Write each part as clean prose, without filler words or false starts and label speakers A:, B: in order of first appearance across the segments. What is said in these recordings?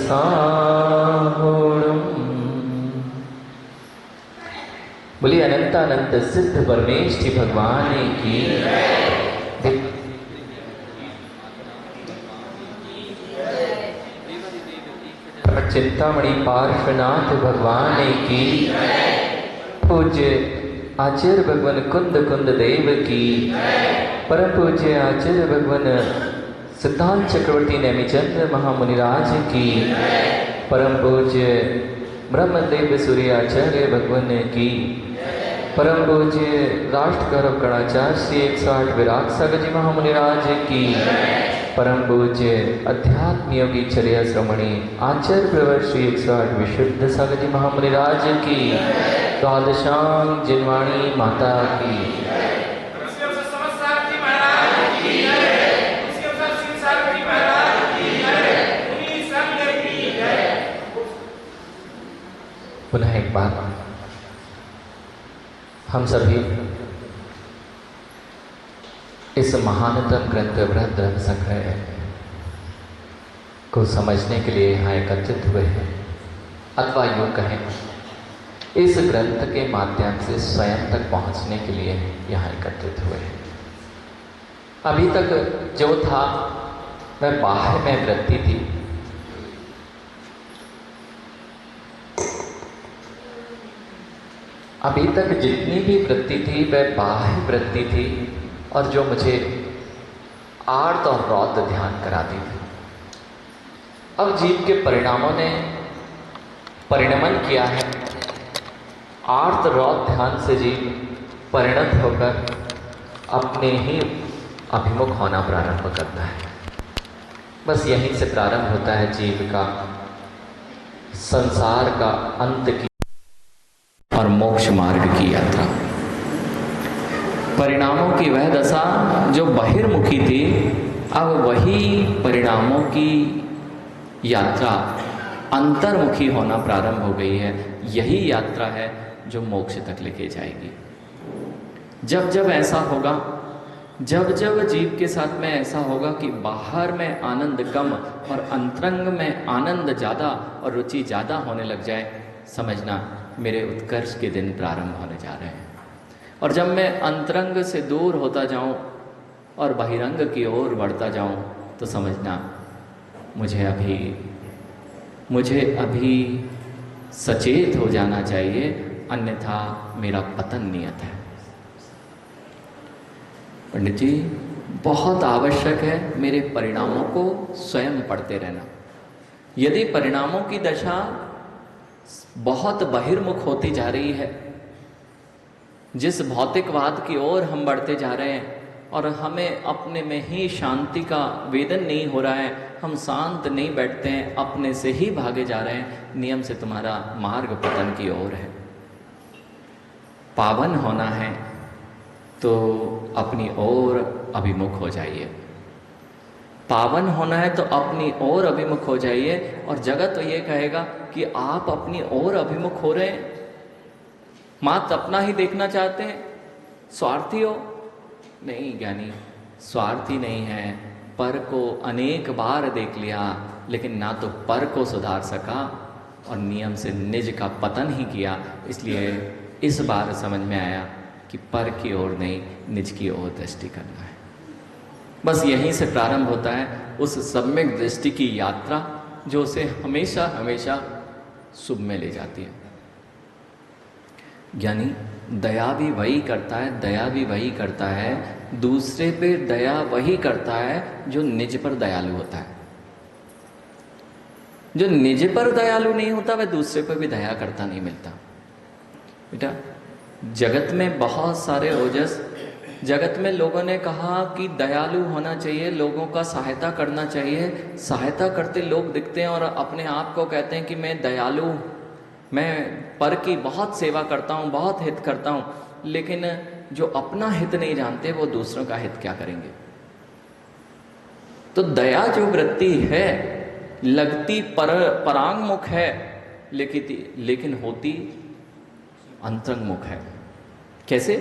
A: साहुणम्। बोलिए अनंतानंत सिद्ध परमेष्ठि भगवान की। चिंतामणि पार्श्वनाथ भगवान की। पूज्य आचार्य भगवान कुंद कुंद देव की। परम पूज्य आचार्य भगवान सिद्धांत चक्रवर्ती नेमिचंद्र महामुनिराज की। परम पूज्य ब्रह्मदेव सूर्य आचार्य भगवान की। परम पूज्य राष्ट्र गौरव गणाचार्य श्री 108 विराग सागर जी महामुनिराज की। परम पूज्य अध्यात्म योगी चर्या श्रमणी आचार्य प्रवर श्री 108 विशुद्ध सागर जी महामुनिराज की। द्वादशांग जिनवाणी माता की। पुनः एक बार हम सभी इस महानतम ग्रंथ बृहद धर्म संग्रह को समझने के लिए यहाँ एकत्रित हुए हैं, अथवा यूँ कहें इस ग्रंथ के माध्यम से स्वयं तक पहुँचने के लिए यहाँ एकत्रित हुए हैं। अभी तक जो था वह बाह्य में वृत्ति थी। अभी तक जितनी भी वृत्ति थी वह बाह्य वृत्ति थी और जो मुझे आर्त और रौद्र ध्यान कराती थी। अब जीव के परिणामों ने परिणमन किया है। आर्त रौद्र ध्यान से जीव परिणत होकर अपने ही अभिमुख होना प्रारंभ करता है। बस यहीं से प्रारंभ होता है जीव का संसार का अंत की और मोक्ष मार्ग की यात्रा। परिणामों की वह दशा जो बहिर्मुखी थी, अब वही परिणामों की यात्रा अंतर्मुखी होना प्रारंभ हो गई है। यही यात्रा है जो मोक्ष तक लेके जाएगी। जब जब ऐसा होगा, जब जब जीव के साथ में ऐसा होगा कि बाहर में आनंद कम और अंतरंग में आनंद ज़्यादा और रुचि ज़्यादा होने लग जाए, समझना मेरे उत्कर्ष के दिन प्रारंभ होने जा रहे हैं। और जब मैं अंतरंग से दूर होता जाऊं और बहिरंग की ओर बढ़ता जाऊं, तो समझना मुझे अभी सचेत हो जाना चाहिए, अन्यथा मेरा पतन नियत है। पंडित जी, बहुत आवश्यक है मेरे परिणामों को स्वयं पढ़ते रहना। यदि परिणामों की दशा बहुत बहिर्मुख होती जा रही है, जिस भौतिकवाद की ओर हम बढ़ते जा रहे हैं और हमें अपने में ही शांति का वेदन नहीं हो रहा है, हम शांत नहीं बैठते हैं, अपने से ही भागे जा रहे हैं, नियम से तुम्हारा मार्ग पतन की ओर है। पावन होना है तो अपनी ओर अभिमुख हो जाइए। पावन होना है तो अपनी ओर अभिमुख हो जाइए। और जगत तो ये कहेगा कि आप अपनी ओर अभिमुख हो रहे हैं, मात्र अपना ही देखना चाहते हैं, स्वार्थी हो। नहीं ज्ञानी, स्वार्थी नहीं है, पर को अनेक बार देख लिया, लेकिन ना तो पर को सुधार सका और नियम से निज का पतन ही किया। इसलिए इस बार समझ में आया कि पर की ओर नहीं, निज की ओर दृष्टि करना है। बस यहीं से प्रारंभ होता है उस सम्यक दृष्टि की यात्रा, जो उसे हमेशा हमेशा शुभ में ले जाती है। ज्ञानी दया भी वही करता है, दया भी वही करता है, दूसरे पे दया वही करता है जो निज पर दयालु होता है। जो निज पर दयालु नहीं होता वह दूसरे पर भी दया करता नहीं मिलता। बेटा, जगत में बहुत सारे ओजस, जगत में लोगों ने कहा कि दयालु होना चाहिए, लोगों का सहायता करना चाहिए। सहायता करते लोग दिखते हैं और अपने आप को कहते हैं कि मैं दयालु, मैं पर की बहुत सेवा करता हूँ, बहुत हित करता हूँ, लेकिन जो अपना हित नहीं जानते वो दूसरों का हित क्या करेंगे। तो दया जो वृत्ति है लगती परांगमुख है, लेकिन होती अंतरंगमुख है। कैसे?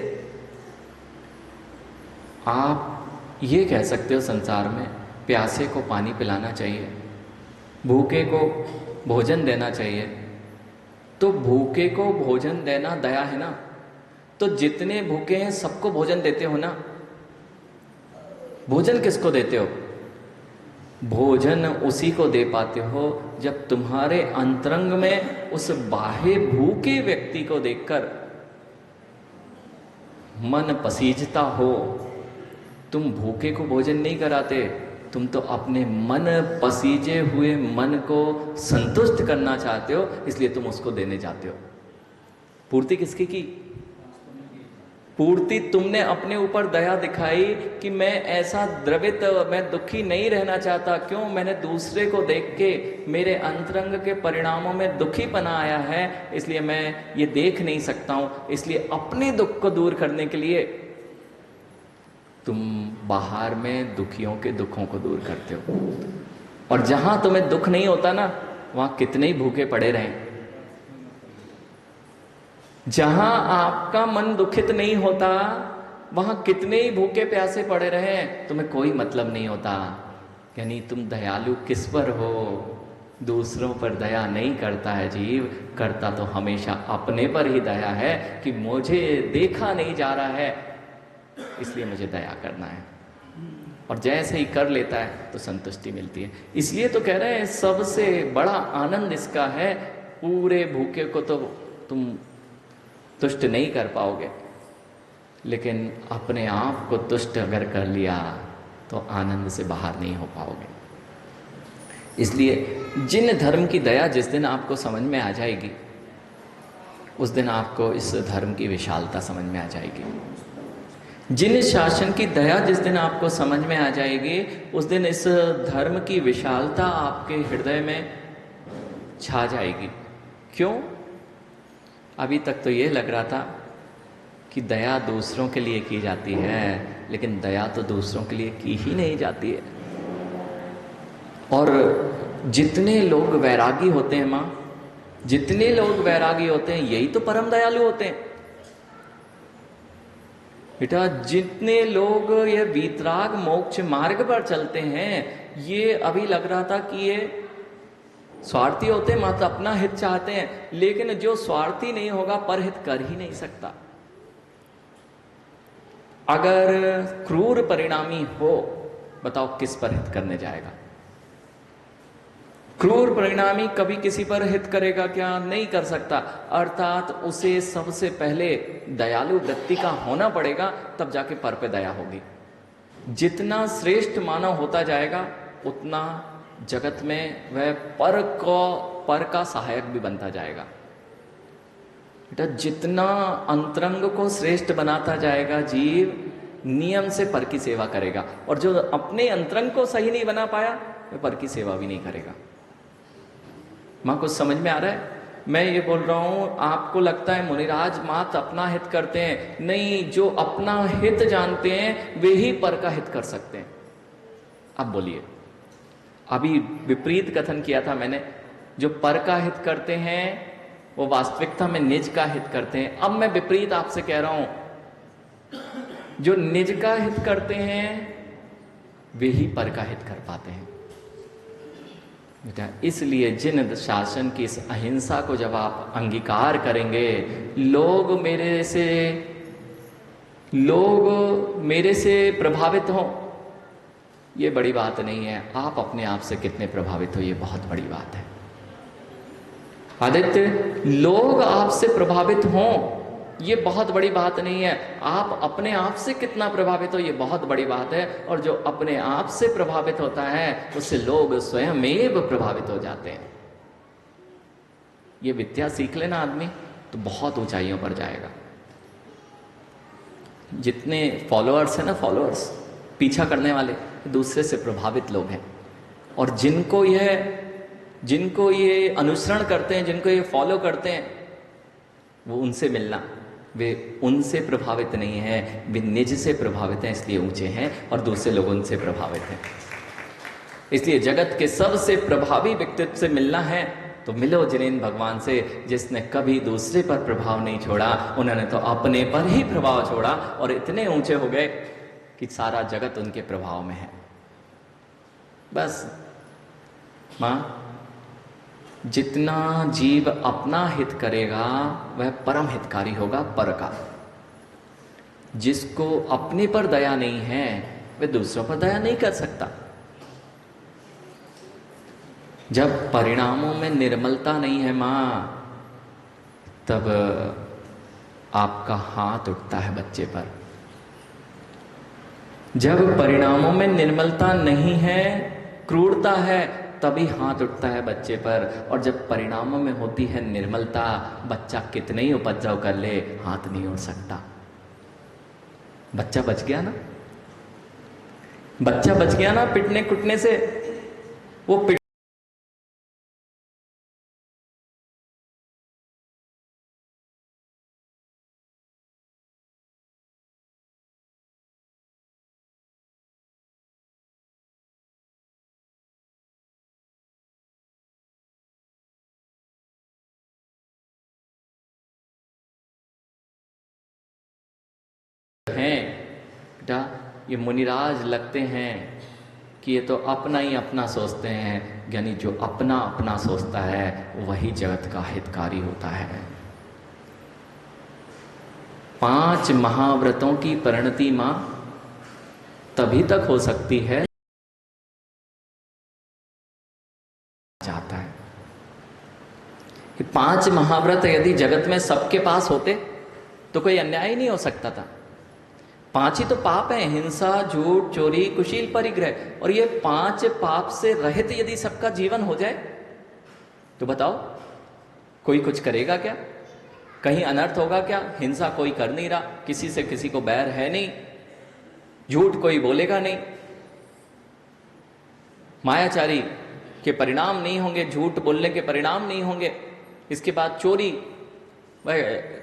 A: आप ये कह सकते हो संसार में प्यासे को पानी पिलाना चाहिए, भूखे को भोजन देना चाहिए, तो भूखे को भोजन देना दया है ना। तो जितने भूखे हैं सबको भोजन देते हो ना। भोजन किसको देते हो? भोजन उसी को दे पाते हो जब तुम्हारे अंतरंग में उस बाह्य भूखे व्यक्ति को देखकर मन पसीजता हो। तुम भूखे को भोजन नहीं कराते, तुम तो अपने मन पसीजे हुए मन को संतुष्ट करना चाहते हो, इसलिए तुम उसको देने जाते हो। पूर्ति किसकी की? पूर्ति तुमने अपने ऊपर दया दिखाई कि मैं ऐसा द्रवित, मैं दुखी नहीं रहना चाहता। क्यों? मैंने दूसरे को देख के मेरे अंतरंग के परिणामों में दुखीपना आया है, इसलिए मैं ये देख नहीं सकता हूं। इसलिए अपने दुख को दूर करने के लिए तुम बाहर में दुखियों के दुखों को दूर करते हो। और जहां तुम्हें दुख नहीं होता ना, वहां कितने ही भूखे पड़े रहें। जहां आपका मन दुखित नहीं होता, वहां कितने ही भूखे प्यासे पड़े रहे, तुम्हें कोई मतलब नहीं होता। यानी तुम दयालु किस पर हो? दूसरों पर दया नहीं करता है जीव, करता तो हमेशा अपने पर ही दया है कि मुझे देखा नहीं जा रहा है, इसलिए मुझे दया करना है। और जैसे ही कर लेता है तो संतुष्टि मिलती है। इसलिए तो कह रहे हैं सबसे बड़ा आनंद इसका है, पूरे भूखे को तो तुम तुष्ट नहीं कर पाओगे, लेकिन अपने आप को तुष्ट अगर कर लिया तो आनंद से बाहर नहीं हो पाओगे। इसलिए जिन धर्म की दया जिस दिन आपको समझ में आ जाएगी, उस दिन आपको इस धर्म की विशालता समझ में आ जाएगी। जिन शासन की दया जिस दिन आपको समझ में आ जाएगी, उस दिन इस धर्म की विशालता आपके हृदय में छा जाएगी। क्यों? अभी तक तो ये लग रहा था कि दया दूसरों के लिए की जाती है, लेकिन दया तो दूसरों के लिए की ही नहीं जाती है। और जितने लोग वैरागी होते हैं माँ, जितने लोग वैरागी होते हैं, यही तो परम दयालु होते हैं बेटा। जितने लोग ये वीतराग मोक्ष मार्ग पर चलते हैं, ये अभी लग रहा था कि ये स्वार्थी होते हैं, मात्र अपना हित चाहते हैं, लेकिन जो स्वार्थी नहीं होगा परहित कर ही नहीं सकता। अगर क्रूर परिणामी हो, बताओ किस पर हित करने जाएगा? क्रूर परिणामी कभी किसी पर हित करेगा क्या? नहीं कर सकता। अर्थात उसे सबसे पहले दयालु वृत्ति का होना पड़ेगा, तब जाके पर पे दया होगी। जितना श्रेष्ठ मानव होता जाएगा, उतना जगत में वह पर का सहायक भी बनता जाएगा। बेटा, जितना अंतरंग को श्रेष्ठ बनाता जाएगा जीव, नियम से पर की सेवा करेगा। और जो अपने अंतरंग को सही नहीं बना पाया, वह पर की सेवा भी नहीं करेगा। मां, कुछ समझ में आ रहा है? मैं ये बोल रहा हूं, आपको लगता है मुनिराज मात्र अपना हित करते हैं। नहीं, जो अपना हित जानते हैं वे ही पर का हित कर सकते हैं। अब बोलिए, अभी विपरीत कथन किया था मैंने। जो पर का हित करते हैं वो वास्तविकता में निज का हित करते हैं। अब मैं विपरीत आपसे कह रहा हूं, जो निज का हित करते हैं वे ही पर का हित कर पाते हैं बेटा। इसलिए जिन शासन की इस अहिंसा को जब आप अंगीकार करेंगे, लोग मेरे से प्रभावित हों, ये बड़ी बात नहीं है। आप अपने आप से कितने प्रभावित हो, ये बहुत बड़ी बात है। आदित्य, लोग आपसे प्रभावित हों, ये बहुत बड़ी बात नहीं है। आप अपने आप से कितना प्रभावित हो, ये बहुत बड़ी बात है। और जो अपने आप से प्रभावित होता है, उससे लोग स्वयमेव प्रभावित हो जाते हैं। ये विद्या सीख लेना आदमी तो बहुत ऊंचाइयों पर जाएगा। जितने फॉलोअर्स हैं ना, फॉलोअर्स, पीछा करने वाले, दूसरे से प्रभावित लोग हैं। और जिनको ये अनुसरण करते हैं, जिनको ये फॉलो करते हैं, वो उनसे मिलना, वे उनसे प्रभावित नहीं हैं, वे निज से प्रभावित हैं, इसलिए ऊंचे हैं। और दूसरे लोग उनसे प्रभावित हैं। इसलिए जगत के सबसे प्रभावी व्यक्तित्व से मिलना है तो मिलो जिनेन्द्र भगवान से, जिसने कभी दूसरे पर प्रभाव नहीं छोड़ा। उन्होंने तो अपने पर ही प्रभाव छोड़ा और इतने ऊंचे हो गए कि सारा जगत उनके प्रभाव में है। बस माँ, जितना जीव अपना हित करेगा वह परम हितकारी होगा पर का। जिसको अपने पर दया नहीं है वह दूसरों पर दया नहीं कर सकता। जब परिणामों में निर्मलता नहीं है मां, तब आपका हाथ उठता है बच्चे पर। जब परिणामों में निर्मलता नहीं है, क्रूरता है, तभी हाथ उठता है बच्चे पर। और जब परिणामों में होती है निर्मलता, बच्चा कितने ही उपद्रव कर ले, हाथ नहीं उठ सकता। बच्चा बच गया ना, बच्चा बच गया ना पिटने कुटने से। वो पिट हैं बेटा, ये मुनिराज लगते हैं कि ये तो अपना ही अपना सोचते हैं। यानी जो अपना अपना सोचता है वही जगत का हितकारी होता है। 5 महाव्रतों की परिणति मां तभी तक हो सकती है चाहता है कि 5 महाव्रत यदि जगत में सबके पास होते तो कोई अन्याय ही नहीं हो सकता था। 5 ही तो पाप है, हिंसा, झूठ, चोरी, कुशील, परिग्रह। और ये 5 पाप से रहित यदि सबका जीवन हो जाए तो बताओ कोई कुछ करेगा क्या? कहीं अनर्थ होगा क्या? हिंसा कोई कर नहीं रहा, किसी से किसी को बैर है नहीं, झूठ कोई बोलेगा नहीं, मायाचारी के परिणाम नहीं होंगे, झूठ बोलने के परिणाम नहीं होंगे। इसके बाद चोरी, वह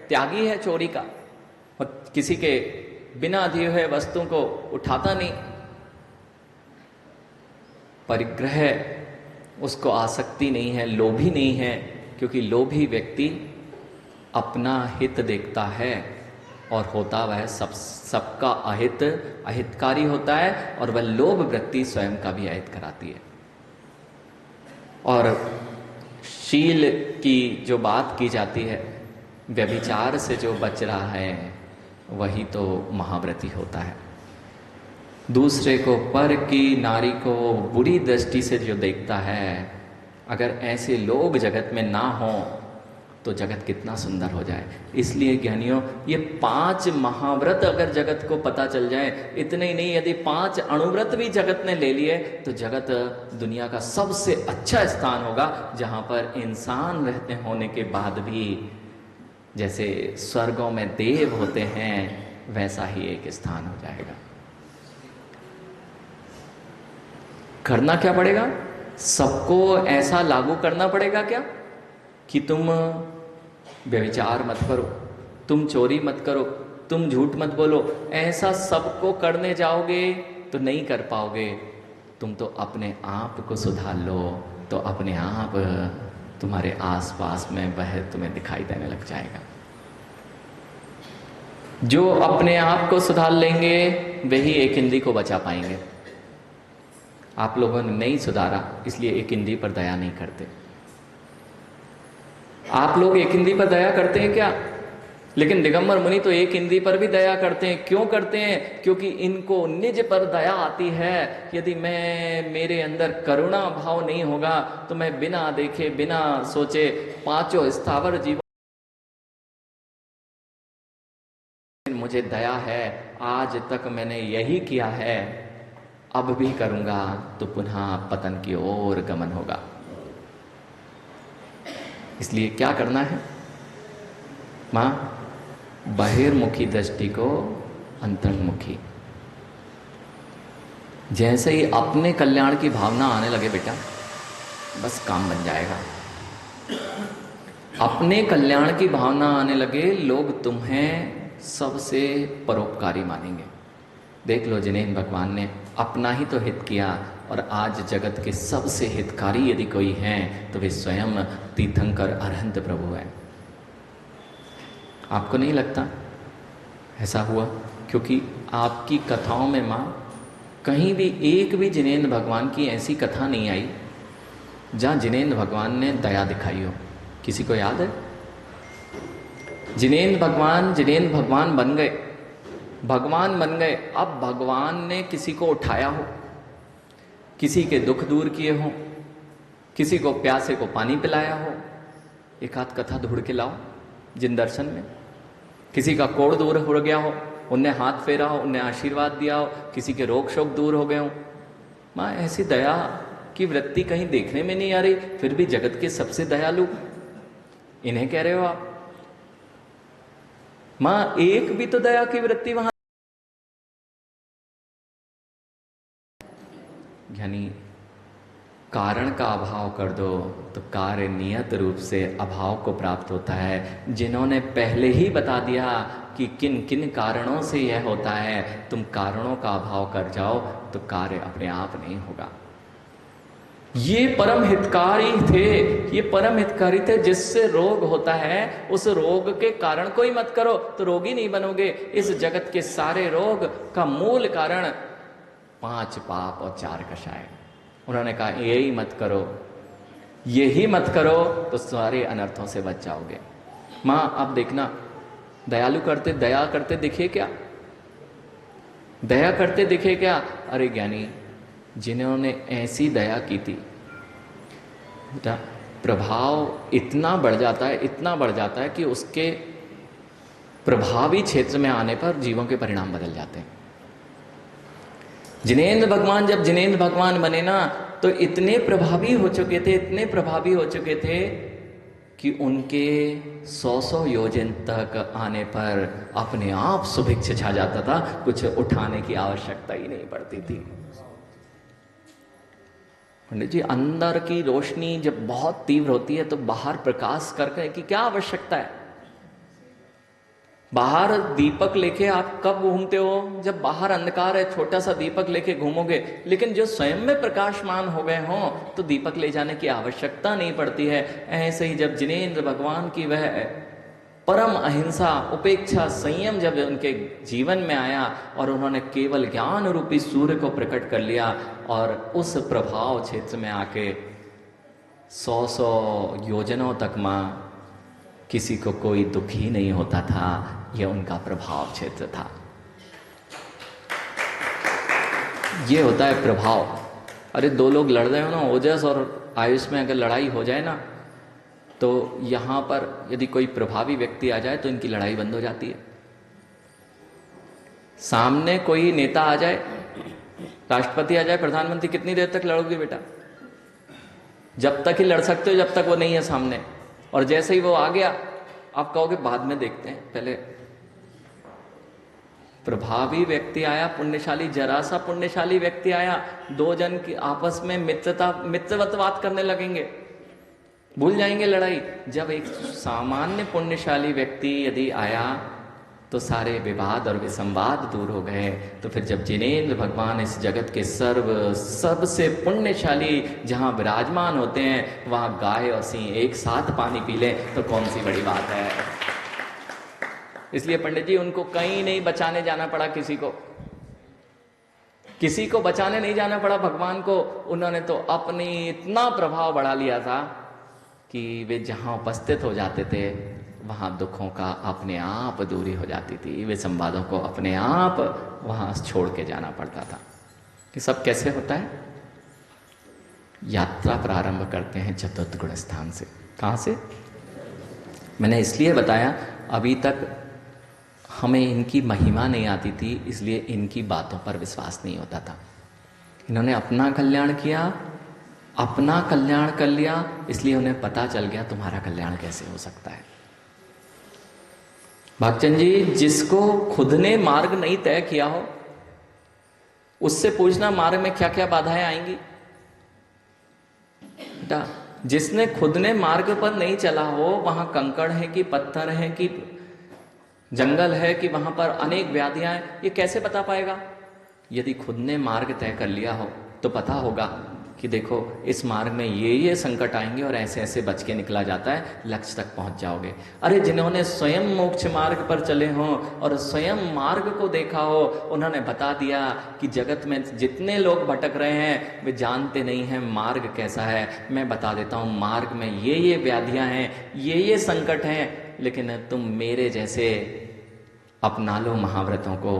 A: त्यागी है चोरी का, और किसी के बिना दिए हुए वस्तुओं को उठाता नहीं। परिग्रह, उसको आसक्ति नहीं है, लोभी नहीं है, क्योंकि लोभी व्यक्ति अपना हित देखता है और होता वह सबका अहितकारी होता है, और वह लोभ वृत्ति स्वयं का भी अहित कराती है। और शील की जो बात की जाती है, व्यभिचार से जो बच रहा है वही तो महाव्रती होता है। दूसरे को, पर की नारी को बुरी दृष्टि से जो देखता है, अगर ऐसे लोग जगत में ना हो तो जगत कितना सुंदर हो जाए। इसलिए ज्ञानियों, ये 5 महाव्रत अगर जगत को पता चल जाए, इतने ही नहीं, यदि 5 अणुव्रत भी जगत ने ले लिए तो जगत दुनिया का सबसे अच्छा स्थान होगा, जहां पर इंसान रहते होने के बाद भी जैसे स्वर्गों में देव होते हैं वैसा ही एक स्थान हो जाएगा। करना क्या पड़ेगा? सबको ऐसा लागू करना पड़ेगा क्या कि तुम व्यभिचार मत करो, तुम चोरी मत करो, तुम झूठ मत बोलो। ऐसा सबको करने जाओगे तो नहीं कर पाओगे। तुम तो अपने आप को सुधार लो तो अपने आप तुम्हारे आसपास में वह तुम्हें दिखाई देने लग जाएगा। जो अपने आप को सुधार लेंगे वही एक हिंदी को बचा पाएंगे। आप लोगों ने नहीं सुधारा, इसलिए एक हिंदी पर दया नहीं करते। आप लोग एक हिंदी पर दया करते हैं क्या? लेकिन दिगंबर मुनि तो एक हिंदी पर भी दया करते हैं। क्यों करते हैं? क्योंकि इनको निज पर दया आती है। यदि मेरे अंदर करुणा भाव नहीं होगा तो मैं बिना देखे बिना सोचे 5 स्थावर जीवों, मुझे दया है, आज तक मैंने यही किया है, अब भी करूंगा तो पुनः पतन की ओर गमन होगा। इसलिए क्या करना है मां? बहिर्मुखी दृष्टि को अंतर्मुखी। जैसे ही अपने कल्याण की भावना आने लगे बेटा, बस काम बन जाएगा। अपने कल्याण की भावना आने लगे, लोग तुम्हें सबसे परोपकारी मानेंगे। देख लो, जिनेंद्र भगवान ने अपना ही तो हित किया, और आज जगत के सबसे हितकारी यदि कोई हैं तो वे स्वयं तीर्थंकर अरहंत प्रभु हैं। आपको नहीं लगता ऐसा हुआ? क्योंकि आपकी कथाओं में मां कहीं भी एक भी जिनेंद्र भगवान की ऐसी कथा नहीं आई जहाँ जिनेंद्र भगवान ने दया दिखाई हो। किसी को याद है? जिनेंद्र भगवान बन गए, भगवान बन गए। अब भगवान ने किसी को उठाया हो, किसी के दुख दूर किए हो, किसी को प्यासे को पानी पिलाया हो, एक आध कथा ढूंढ के लाओ जिन दर्शन में। किसी का कोढ़ दूर हो गया हो, उनने हाथ फेरा हो, उनने आशीर्वाद दिया हो, किसी के रोग शोक दूर हो गए हो। माँ ऐसी दया की वृत्ति कहीं देखने में नहीं आ रही, फिर भी जगत के सबसे दयालु इन्हें कह रहे हो आप। माँ एक भी तो दया की वृत्ति वहां। यानी कारण का अभाव कर दो तो कार्य नियत रूप से अभाव को प्राप्त होता है। जिन्होंने पहले ही बता दिया कि किन किन कारणों से यह होता है, तुम कारणों का अभाव कर जाओ तो कार्य अपने आप नहीं होगा। ये परम हितकारी थे, ये परम हितकारी थे। जिससे रोग होता है उस रोग के कारण को ही मत करो तो रोगी नहीं बनोगे। इस जगत के सारे रोग का मूल कारण 5 पाप और 4 कषाय। उन्होंने कहा यही मत करो, यही मत करो तो सारे अनर्थों से बच जाओगे। माँ अब देखना, दयालु करते दया करते दिखे क्या? दया करते दिखे क्या? अरे ज्ञानी जिन्होंने ऐसी दया की थी, प्रभाव इतना बढ़ जाता है, इतना बढ़ जाता है कि उसके प्रभावी क्षेत्र में आने पर जीवों के परिणाम बदल जाते हैं। जिनेंद्र भगवान जब जिनेंद्र भगवान बने ना तो इतने प्रभावी हो चुके थे, इतने प्रभावी हो चुके थे कि उनके 100 योजन तक आने पर अपने आप सुभिक्ष छा जाता था, कुछ उठाने की आवश्यकता ही नहीं पड़ती थी। पंडित जी अंदर की रोशनी जब बहुत तीव्र होती है तो बाहर प्रकाश करके की क्या आवश्यकता है? बाहर दीपक लेके आप कब घूमते हो? जब बाहर अंधकार है, छोटा सा दीपक लेके घूमोगे। लेकिन जो स्वयं में प्रकाशमान हो गए हों तो दीपक ले जाने की आवश्यकता नहीं पड़ती है। ऐसे ही जब जिनेंद्र भगवान की वह परम अहिंसा, उपेक्षा, संयम जब उनके जीवन में आया और उन्होंने केवल ज्ञान रूपी सूर्य को प्रकट कर लिया और उस प्रभाव क्षेत्र में आके 100 योजनों तक मां किसी को कोई दुख ही नहीं होता था। यह उनका प्रभाव क्षेत्र था। ये होता है प्रभाव। अरे 2 लोग लड़ रहे हो ना, ओजस और आयुष में अगर लड़ाई हो जाए ना तो यहां पर यदि कोई प्रभावी व्यक्ति आ जाए तो इनकी लड़ाई बंद हो जाती है। सामने कोई नेता आ जाए, राष्ट्रपति आ जाए, प्रधानमंत्री, कितनी देर तक लड़ोगे बेटा? जब तक ही लड़ सकते हो जब तक वो नहीं है सामने। और जैसे ही वो आ गया आप कहोगे बाद में देखते हैं, पहले प्रभावी व्यक्ति आया, पुण्यशाली, जरा सा पुण्यशाली व्यक्ति आया, 2 जन की आपस में मित्रवत बात करने लगेंगे, भूल जाएंगे लड़ाई। जब एक सामान्य पुण्यशाली व्यक्ति यदि आया तो सारे विवाद और विसंवाद दूर हो गए। तो फिर जब जिनेंद्र भगवान इस जगत के सबसे पुण्यशाली जहाँ विराजमान होते हैं वहाँ गाय और सिंह एक साथ पानी पी लें तो कौन सी बड़ी बात है। इसलिए पंडित जी उनको कहीं नहीं बचाने जाना पड़ा, किसी को बचाने नहीं जाना पड़ा भगवान को। उन्होंने तो अपनी इतना प्रभाव बढ़ा लिया था कि वे जहाँ उपस्थित हो जाते थे वहाँ दुखों का अपने आप दूरी हो जाती थी। वे संवादों को अपने आप वहाँ छोड़ के जाना पड़ता था। कि सब कैसे होता है? यात्रा प्रारंभ करते हैं चतुर्थ गुण स्थान से। कहाँ से? मैंने इसलिए बताया अभी तक हमें इनकी महिमा नहीं आती थी, इसलिए इनकी बातों पर विश्वास नहीं होता था। इन्होंने अपना कल्याण किया, अपना कल्याण कर लिया, इसलिए उन्हें पता चल गया तुम्हारा कल्याण कैसे हो सकता है। भागचंद जी, जिसको खुद ने मार्ग नहीं तय किया हो उससे पूछना मार्ग में क्या क्या बाधाएं आएंगी। बेटा, जिसने खुद ने मार्ग पर नहीं चला हो, वहां कंकड़ है कि पत्थर है कि जंगल है कि वहां पर अनेक व्याधियां हैं, ये कैसे बता पाएगा? यदि खुद ने मार्ग तय कर लिया हो तो पता होगा कि देखो इस मार्ग में ये संकट आएंगे और ऐसे ऐसे बच के निकला जाता है, लक्ष्य तक पहुंच जाओगे। अरे जिन्होंने स्वयं मोक्ष मार्ग पर चले हों और स्वयं मार्ग को देखा हो, उन्होंने बता दिया कि जगत में जितने लोग भटक रहे हैं वे जानते नहीं हैं मार्ग कैसा है। मैं बता देता हूँ, मार्ग में ये व्याधियां हैं, ये संकट हैं, लेकिन तुम मेरे जैसे अपना लो महाव्रतों को,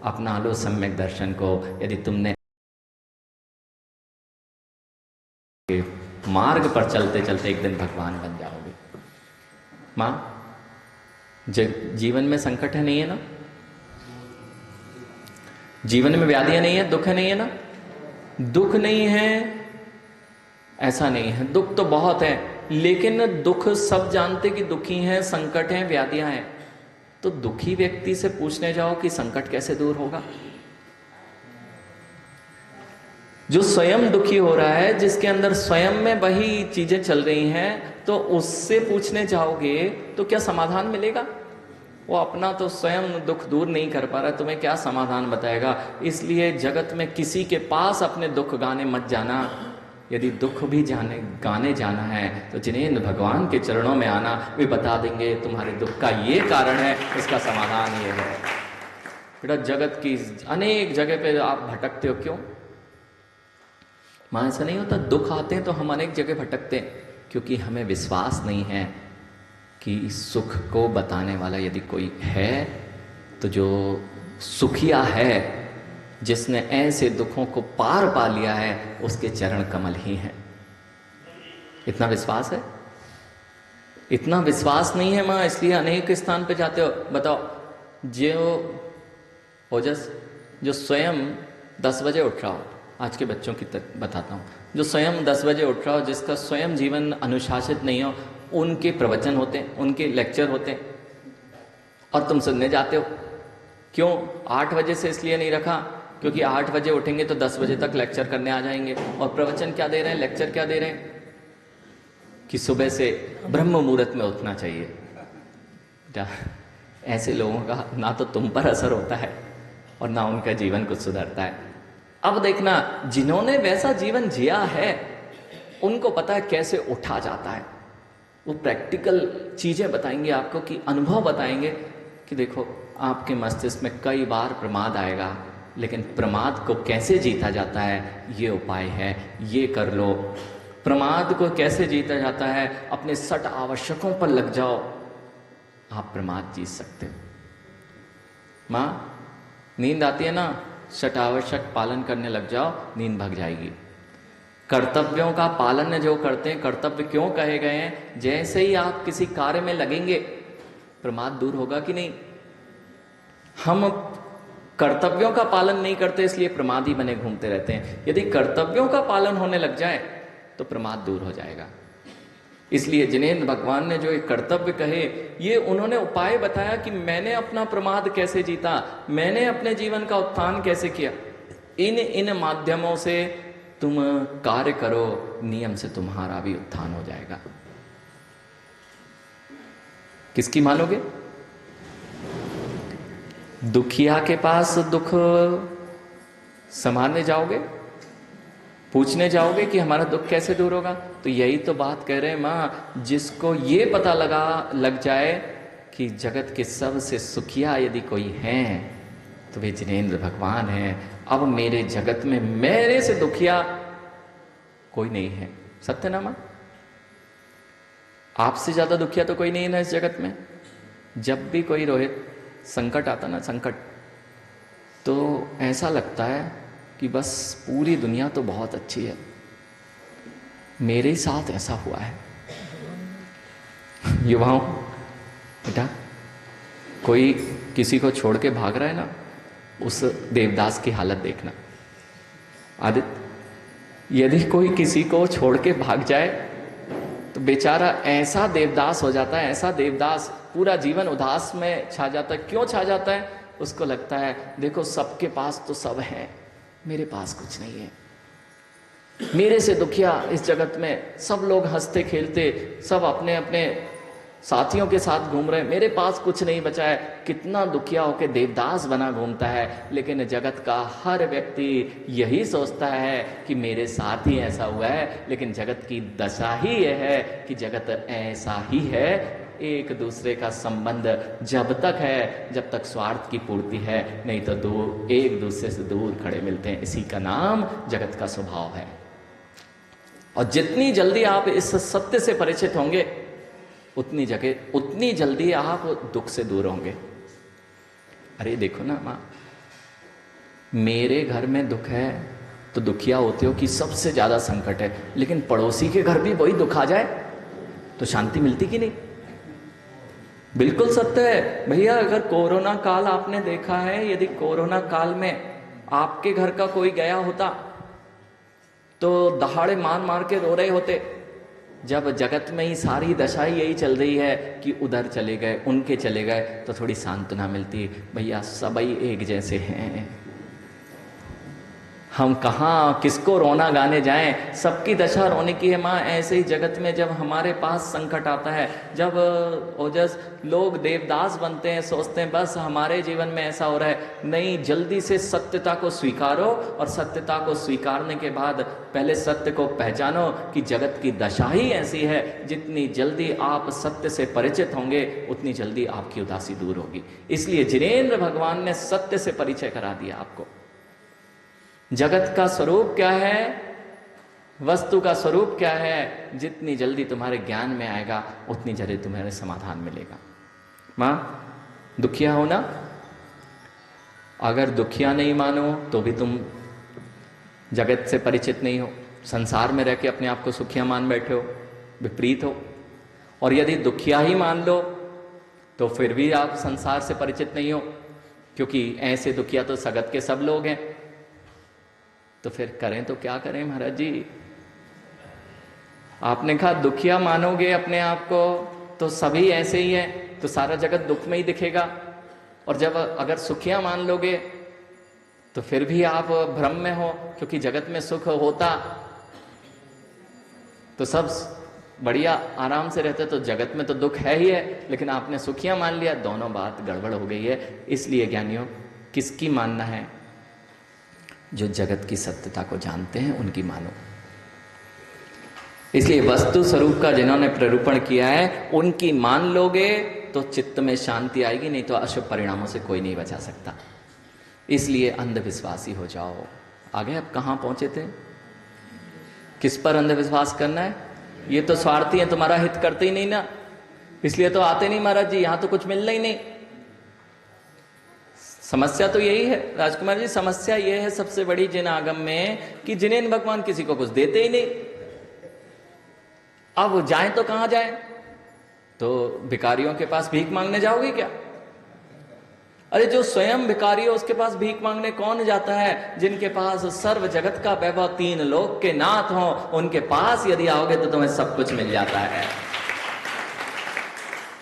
A: अपना लो सम्यक दर्शन को। यदि तुमने मार्ग पर चलते चलते एक दिन भगवान बन जाओगे। मां, जीवन में संकट है नहीं है ना, जीवन में व्याधियां नहीं है, दुख है नहीं है ना, दुख नहीं है ऐसा नहीं है, दुख तो बहुत है, लेकिन दुख सब जानते कि दुखी हैं, संकट हैं, व्याधियां हैं। तो दुखी व्यक्ति से पूछने जाओ कि संकट कैसे दूर होगा। जो स्वयं दुखी हो रहा है, जिसके अंदर स्वयं में वही चीजें चल रही हैं, तो उससे पूछने जाओगे तो क्या समाधान मिलेगा? वो अपना तो स्वयं दुख दूर नहीं कर पा रहा, तुम्हें क्या समाधान बताएगा? इसलिए जगत में किसी के पास अपने दुख गाने मत जाना। यदि दुख भी गाने जाना है तो जिनेंद्र भगवान के चरणों में आना, वे बता देंगे तुम्हारे दुख का ये कारण है, इसका समाधान ये है। बेटा, जगत की अनेक जगह पे आप भटकते हो, क्यों? मां, ऐसा नहीं होता, दुख आते हैं तो हम अनेक जगह भटकते हैं क्योंकि हमें विश्वास नहीं है कि सुख को बताने वाला यदि कोई है तो जो सुखिया है, जिसने ऐसे दुखों को पार पा लिया है, उसके चरण कमल ही हैं। इतना विश्वास है? इतना विश्वास नहीं है मां, इसलिए अनेक स्थान पे जाते हो। बताओ, जो ओजस जो स्वयं 10 बजे उठ रहा हो, आज के बच्चों की बताता हूँ, जो स्वयं 10 बजे उठ रहा हो, जिसका स्वयं जीवन अनुशासित नहीं हो, उनके प्रवचन होते हैं, उनके लेक्चर होते हैं और तुम सुनने जाते हो। क्यों? 8 बजे से इसलिए नहीं रखा क्योंकि 8 बजे उठेंगे तो 10 बजे तक लेक्चर करने आ जाएंगे। और प्रवचन क्या दे रहे हैं, लेक्चर क्या दे रहे हैं कि सुबह से ब्रह्म मुहूर्त में उठना चाहिए। ऐसे लोगों का ना तो तुम पर असर होता है और ना उनका जीवन कुछ सुधरता है। अब देखना, जिन्होंने वैसा जीवन जिया है उनको पता है कैसे उठा जाता है। वो प्रैक्टिकल चीजें बताएंगे आपको, कि अनुभव बताएंगे कि देखो आपके मस्तिष्क में कई बार प्रमाद आएगा, लेकिन प्रमाद को कैसे जीता जाता है, ये उपाय है, ये कर लो। प्रमाद को कैसे जीता जाता है, अपने 60 आवश्यकों पर लग जाओ, आप प्रमाद जीत सकते हो। मां, नींद आती है ना, 60 आवश्यक पालन करने लग जाओ, नींद भाग जाएगी। कर्तव्यों का पालन जो करते हैं, कर्तव्य क्यों कहे गए हैं? जैसे ही आप किसी कार्य में लगेंगे, प्रमाद दूर होगा कि नहीं? हम कर्तव्यों का पालन नहीं करते, इसलिए प्रमादी बने घूमते रहते हैं। यदि कर्तव्यों का पालन होने लग जाए तो प्रमाद दूर हो जाएगा। इसलिए जिनेंद्र भगवान ने जो एक कर्तव्य कहे, ये उन्होंने उपाय बताया कि मैंने अपना प्रमाद कैसे जीता, मैंने अपने जीवन का उत्थान कैसे किया। इन माध्यमों से तुम कार्य करो, नियम से तुम्हारा भी उत्थान हो जाएगा। किसकी मानोगे? दुखिया के पास दुख संभालने जाओगे, पूछने जाओगे कि हमारा दुख कैसे दूर होगा? तो यही तो बात कह रहे हैं मां, जिसको ये पता लग जाए कि जगत के सबसे सुखिया यदि कोई है तो वे जिनेंद्र भगवान हैं। अब मेरे जगत में मेरे से दुखिया कोई नहीं है। सत्य ना मां? आपसे ज्यादा दुखिया तो कोई नहीं है ना इस जगत में। जब भी कोई रोहित संकट आता ना, संकट, तो ऐसा लगता है कि बस पूरी दुनिया तो बहुत अच्छी है, मेरे साथ ऐसा हुआ है। युवाओं, बेटा, कोई किसी को छोड़ के भाग रहा है ना, उस देवदास की हालत देखना। आदित्य, यदि कोई किसी को छोड़ के भाग जाए तो बेचारा ऐसा देवदास हो जाता है, ऐसा देवदास, पूरा जीवन उदास में छा जाता है। क्यों छा जाता है? उसको लगता है देखो सबके पास तो सब है, मेरे पास कुछ नहीं है। मेरे से दुखिया इस जगत में सब लोग हंसते खेलते, सब अपने अपने साथियों के साथ घूम रहे हैं, मेरे पास कुछ नहीं बचा है, कितना दुखिया होकर देवदास बना घूमता है। लेकिन जगत का हर व्यक्ति यही सोचता है कि मेरे साथ ही ऐसा हुआ है। लेकिन जगत की दशा ही यह है कि जगत ऐसा ही है, एक दूसरे का संबंध जब तक है जब तक स्वार्थ की पूर्ति है, नहीं तो दो एक दूसरे से दूर खड़े मिलते हैं। इसी का नाम जगत का स्वभाव है। और जितनी जल्दी आप इस सत्य से परिचित होंगे उतनी जल्दी आप दुख से दूर होंगे। अरे देखो ना माँ, मेरे घर में दुख है तो दुखिया होते हो कि सबसे ज्यादा संकट है, लेकिन पड़ोसी के घर भी वही दुख आ जाए तो शांति मिलती कि नहीं? बिल्कुल सत्य है भैया। अगर कोरोना काल आपने देखा है, यदि कोरोना काल में आपके घर का कोई गया होता तो दहाड़े मार मार के रो रहे होते। जब जगत में ही सारी दशा यही चल रही है कि उधर चले गए, उनके चले गए, तो थोड़ी सांत्वना मिलती। भैया सभी एक जैसे हैं, हम कहाँ किसको रोना गाने जाएं, सबकी दशा रोने की है माँ। ऐसे ही जगत में जब हमारे पास संकट आता है, जब ओजस लोग देवदास बनते हैं, सोचते हैं बस हमारे जीवन में ऐसा हो रहा है। नहीं, जल्दी से सत्यता को स्वीकारो, और सत्यता को स्वीकारने के बाद पहले सत्य को पहचानो कि जगत की दशा ही ऐसी है। जितनी जल्दी आप सत्य से परिचित होंगे उतनी जल्दी आपकी उदासी दूर होगी। इसलिए जिनेंद्र भगवान ने सत्य से परिचय करा दिया आपको। जगत का स्वरूप क्या है, वस्तु का स्वरूप क्या है, जितनी जल्दी तुम्हारे ज्ञान में आएगा उतनी जल्दी तुम्हारे समाधान मिलेगा। मां, दुखिया हो ना? अगर दुखिया नहीं मानो तो भी तुम जगत से परिचित नहीं हो। संसार में रह के अपने आप को सुखिया मान बैठे हो, विपरीत हो। और यदि दुखिया ही मान लो तो फिर भी आप संसार से परिचित नहीं हो, क्योंकि ऐसे दुखिया तो जगत के सब लोग हैं। तो फिर करें तो क्या करें महाराज जी? आपने कहा दुखिया मानोगे अपने आप को तो सभी ऐसे ही हैं, तो सारा जगत दुख में ही दिखेगा। और जब अगर सुखिया मान लोगे तो फिर भी आप भ्रम में हो, क्योंकि जगत में सुख होता तो सब बढ़िया आराम से रहते। तो जगत में तो दुख है ही है, लेकिन आपने सुखिया मान लिया, दोनों बात गड़बड़ हो गई है। इसलिए ज्ञानियों, किसकी मानना है? जो जगत की सत्यता को जानते हैं उनकी मानो। इसलिए वस्तु स्वरूप का जिन्होंने प्ररूपण किया है उनकी मान लोगे तो चित्त में शांति आएगी, नहीं तो अशुभ परिणामों से कोई नहीं बचा सकता। इसलिए अंधविश्वासी हो जाओ। आगे अब कहां पहुंचे थे? किस पर अंधविश्वास करना है? ये तो स्वार्थी है, तुम्हारा हित करते ही नहीं ना, इसलिए तो आते नहीं महाराज जी, यहां तो कुछ मिलना ही नहीं। समस्या तो यही है राजकुमार जी, समस्या यह है सबसे बड़ी जिन आगम में कि जिन्हें भगवान किसी को कुछ देते ही नहीं। अब जाए तो कहां जाए? तो भिखारियों के पास भीख मांगने जाओगे क्या? अरे जो स्वयं भिखारी हो उसके पास भीख मांगने कौन जाता है? जिनके पास सर्व जगत का वैभव, तीन लोक के नाथ हो, उनके पास यदि आओगे तो तुम्हें सब कुछ मिल जाता है।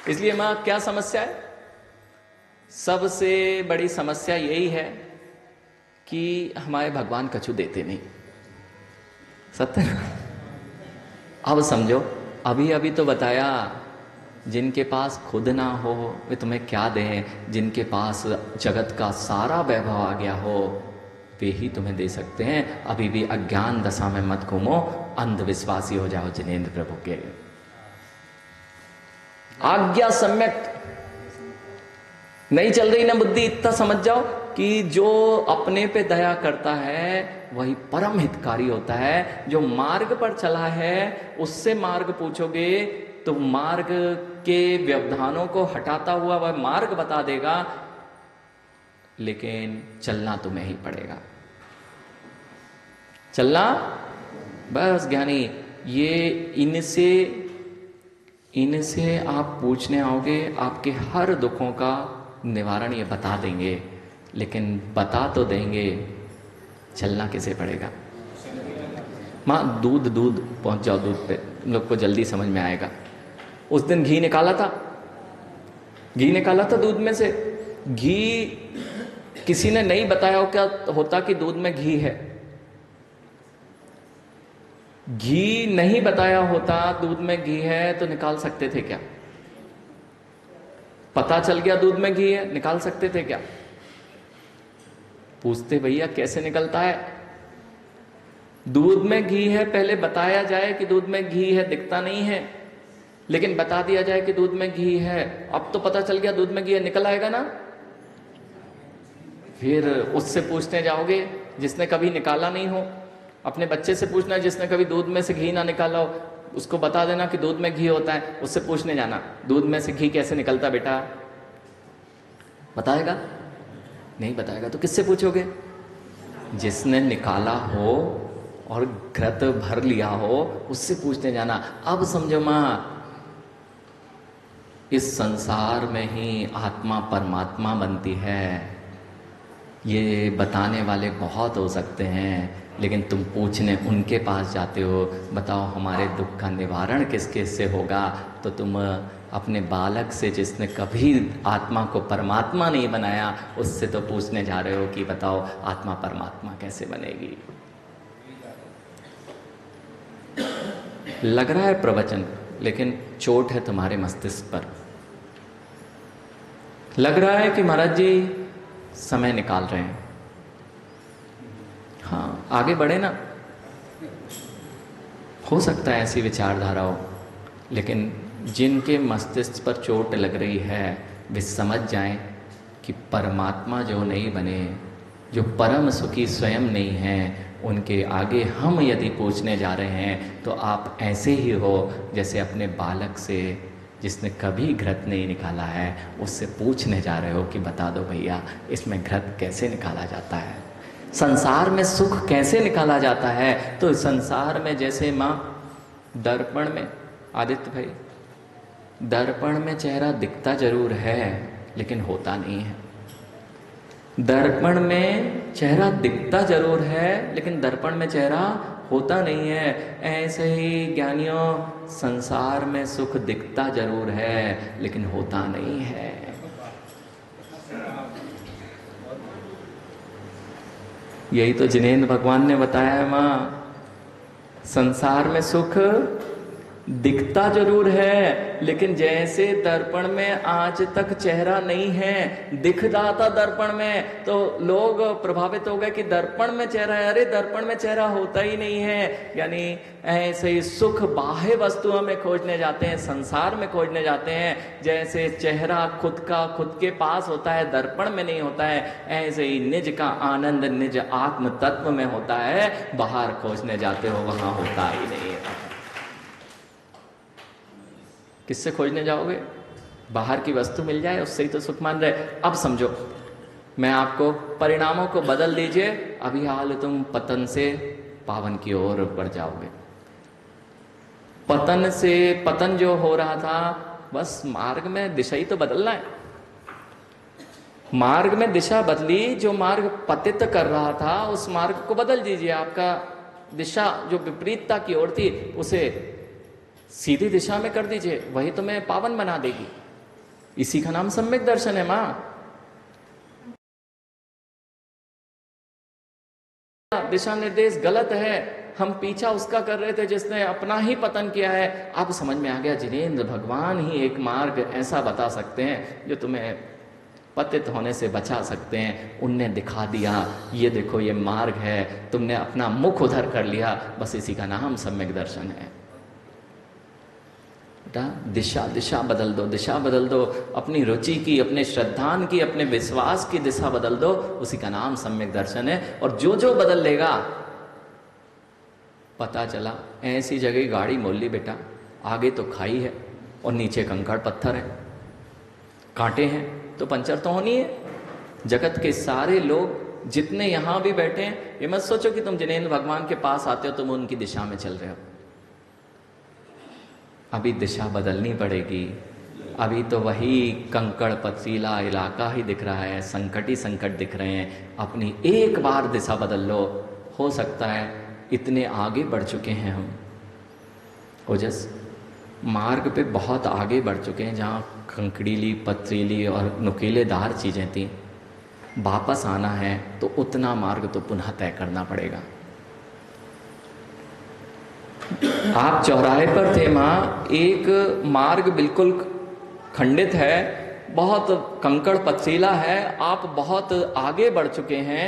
A: इसलिए मां, क्या समस्या है? सबसे बड़ी समस्या यही है कि हमारे भगवान कछु देते नहीं। सत्य ना? अब समझो, अभी अभी तो बताया, जिनके पास खुद ना हो वे तुम्हें क्या दें। जिनके पास जगत का सारा वैभव आ गया हो वे ही तुम्हें दे सकते हैं। अभी भी अज्ञान दशा में मत घूमो, अंधविश्वासी हो जाओ जिनेंद्र प्रभु के। आज्ञा सम्यक नहीं चल रही ना बुद्धि, इतना समझ जाओ कि जो अपने पे दया करता है वही परम हितकारी होता है। जो मार्ग पर चला है उससे मार्ग पूछोगे तो मार्ग के व्यवधानों को हटाता हुआ वह मार्ग बता देगा, लेकिन चलना तुम्हें ही पड़ेगा। चलना बस ज्ञानी, ये इनसे आप पूछने आओगे, आपके हर दुखों का निवारण ये बता देंगे, लेकिन बता तो देंगे, चलना किसे पड़ेगा? माँ, दूध पहुंच जाओ दूध पे, लोग को जल्दी समझ में आएगा। उस दिन घी निकाला था दूध में से। घी किसी ने नहीं बताया हो क्या होता कि दूध में घी है। घी नहीं बताया होता दूध में घी है तो निकाल सकते थे क्या? पता चल गया दूध में घी है, निकाल सकते थे क्या? पूछते भैया कैसे निकलता है? दूध में घी है, पहले बताया जाए कि दूध में घी है, दिखता नहीं है, लेकिन बता दिया जाए कि दूध में घी है। अब तो पता चल गया दूध में घी है, निकल आएगा ना? फिर उससे पूछने जाओगे जिसने कभी निकाला नहीं हो। अपने बच्चे से पूछना जिसने कभी दूध में से घी ना निकाला हो, उसको बता देना कि दूध में घी होता है, उससे पूछने जाना दूध में से घी कैसे निकलता बेटा? बताएगा? नहीं बताएगा। तो किससे पूछोगे? जिसने निकाला हो और घृत भर लिया हो, उससे पूछने जाना। अब समझो मां, इस संसार में ही आत्मा परमात्मा बनती है। ये बताने वाले बहुत हो सकते हैं, लेकिन तुम पूछने उनके पास जाते हो, बताओ हमारे दुख का निवारण किसके से होगा? तो तुम अपने बालक से, जिसने कभी आत्मा को परमात्मा नहीं बनाया, उससे तो पूछने जा रहे हो कि बताओ आत्मा परमात्मा कैसे बनेगी। लग रहा है प्रवचन, लेकिन चोट है तुम्हारे मस्तिष्क पर। लग रहा है कि महाराज जी समय निकाल रहे हैं, हाँ आगे बढ़े ना। हो सकता है ऐसी विचारधारा हो, लेकिन जिनके मस्तिष्क पर चोट लग रही है वे समझ जाएं कि परमात्मा जो नहीं बने, जो परम सुखी स्वयं नहीं है, उनके आगे हम यदि पूछने जा रहे हैं तो आप ऐसे ही हो जैसे अपने बालक से, जिसने कभी घृत नहीं निकाला है, उससे पूछने जा रहे हो कि बता दो भैया इसमें घृत कैसे निकाला जाता है, संसार में सुख कैसे निकाला जाता है। तो संसार में जैसे माँ दर्पण में, आदित्य भाई, दर्पण में चेहरा दिखता जरूर है लेकिन होता नहीं है। दर्पण में चेहरा दिखता जरूर है लेकिन दर्पण में चेहरा होता नहीं है। ऐसे ही ज्ञानियों, संसार में सुख दिखता जरूर है लेकिन होता नहीं है। यही तो जिनेंद्र भगवान ने बताया है माँ, संसार में सुख दिखता जरूर है लेकिन जैसे दर्पण में आज तक चेहरा नहीं है, दिख रहा था दर्पण में तो लोग प्रभावित हो गए कि दर्पण में चेहरा है, अरे दर्पण में चेहरा होता ही नहीं है। यानी ऐसे ही सुख बाह्य वस्तुओं में खोजने जाते हैं, संसार में खोजने जाते हैं। जैसे चेहरा खुद का खुद के पास होता है, दर्पण में नहीं होता है, ऐसे ही निज का आनंद निज आत्म तत्व में होता है, बाहर खोजने जाते हो वहां होता ही नहीं है। किससे खोजने जाओगे? बाहर की वस्तु मिल जाए उससे ही तो सुख मान रहे। अब समझो, मैं आपको परिणामों को बदल दीजिए, अभी हाल तुम पतन से पावन की ओर बढ़ जाओगे। पतन से, पतन जो हो रहा था, बस मार्ग में दिशा ही तो बदलना है। मार्ग में दिशा बदली, जो मार्ग पतित कर रहा था उस मार्ग को बदल दीजिए। आपका दिशा जो विपरीतता की ओर थी उसे सीधी दिशा में कर दीजिए, वही तुम्हें पावन बना देगी। इसी का नाम सम्यक दर्शन है मां। दिशा निर्देश गलत है, हम पीछा उसका कर रहे थे जिसने अपना ही पतन किया है। अब समझ में आ गया, जिनेंद्र भगवान ही एक मार्ग ऐसा बता सकते हैं जो तुम्हें पतित होने से बचा सकते हैं। उनने दिखा दिया, ये देखो ये मार्ग है, तुमने अपना मुख उधर कर लिया, बस इसी का नाम सम्यक दर्शन है। दिशा दिशा बदल दो, दिशा बदल दो, अपनी रुचि की, अपने श्रद्धान की, अपने विश्वास की दिशा बदल दो, उसी का नाम सम्यक दर्शन है। और जो जो बदल लेगा, पता चला ऐसी जगह गाड़ी मोल ली बेटा, आगे तो खाई है और नीचे कंकड़ पत्थर है, कांटे हैं तो पंचर तो होनी है। जगत के सारे लोग जितने यहां भी बैठे हैं, ये मत सोचो कि तुम जिनेंद्र भगवान के पास आते हो तुम उनकी दिशा में चल रहे हो। अभी दिशा बदलनी पड़ेगी। अभी तो वही कंकड़ पथरीला इलाका ही दिख रहा है, संकट ही संकट दिख रहे हैं। अपनी एक बार दिशा बदल लो, हो सकता है इतने आगे बढ़ चुके हैं हम, ओजस मार्ग पे बहुत आगे बढ़ चुके हैं, जहाँ कंकड़ीली पथरीली और नुकीलेदार चीज़ें थी। वापस आना है तो उतना मार्ग तो पुनः तय करना पड़ेगा। आप चौराहे पर थे माँ, एक मार्ग बिल्कुल खंडित है, बहुत कंकड़ पथरीला है, आप बहुत आगे बढ़ चुके हैं।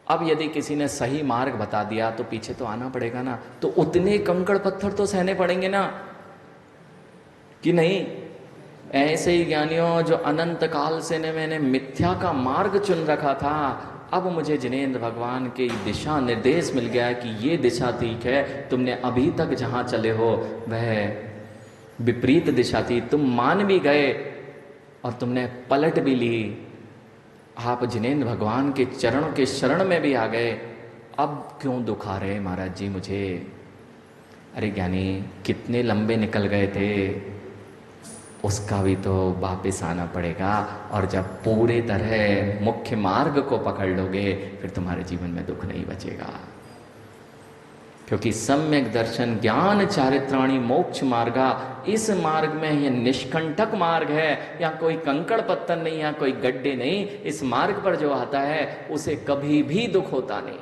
A: अब यदि किसी ने सही मार्ग बता दिया तो पीछे तो आना पड़ेगा ना, तो उतने कंकड़ पत्थर तो सहने पड़ेंगे ना, कि नहीं? ऐसे ही ज्ञानियों, जो अनंत काल से ने मैंने मिथ्या का मार्ग चुन रखा था, अब मुझे जिनेंद्र भगवान के दिशा निर्देश मिल गया कि ये दिशा ठीक है, तुमने अभी तक जहां चले हो वह विपरीत दिशा थी, तुम मान भी गए और तुमने पलट भी ली, आप जिनेंद्र भगवान के चरणों के शरण में भी आ गए, अब क्यों दुखा रहे महाराज जी मुझे? अरे ज्ञानी, कितने लंबे निकल गए थे, उसका भी तो वापिस आना पड़ेगा। और जब पूरे तरह मुख्य मार्ग को पकड़ लोगे फिर तुम्हारे जीवन में दुख नहीं बचेगा, क्योंकि सम्यक दर्शन ज्ञान चारित्राणी मोक्ष मार्गा, इस मार्ग में यह निष्कंटक मार्ग है, यहाँ कोई कंकड़ पत्थर नहीं, यहाँ कोई गड्ढे नहीं। इस मार्ग पर जो आता है उसे कभी भी दुख होता नहीं।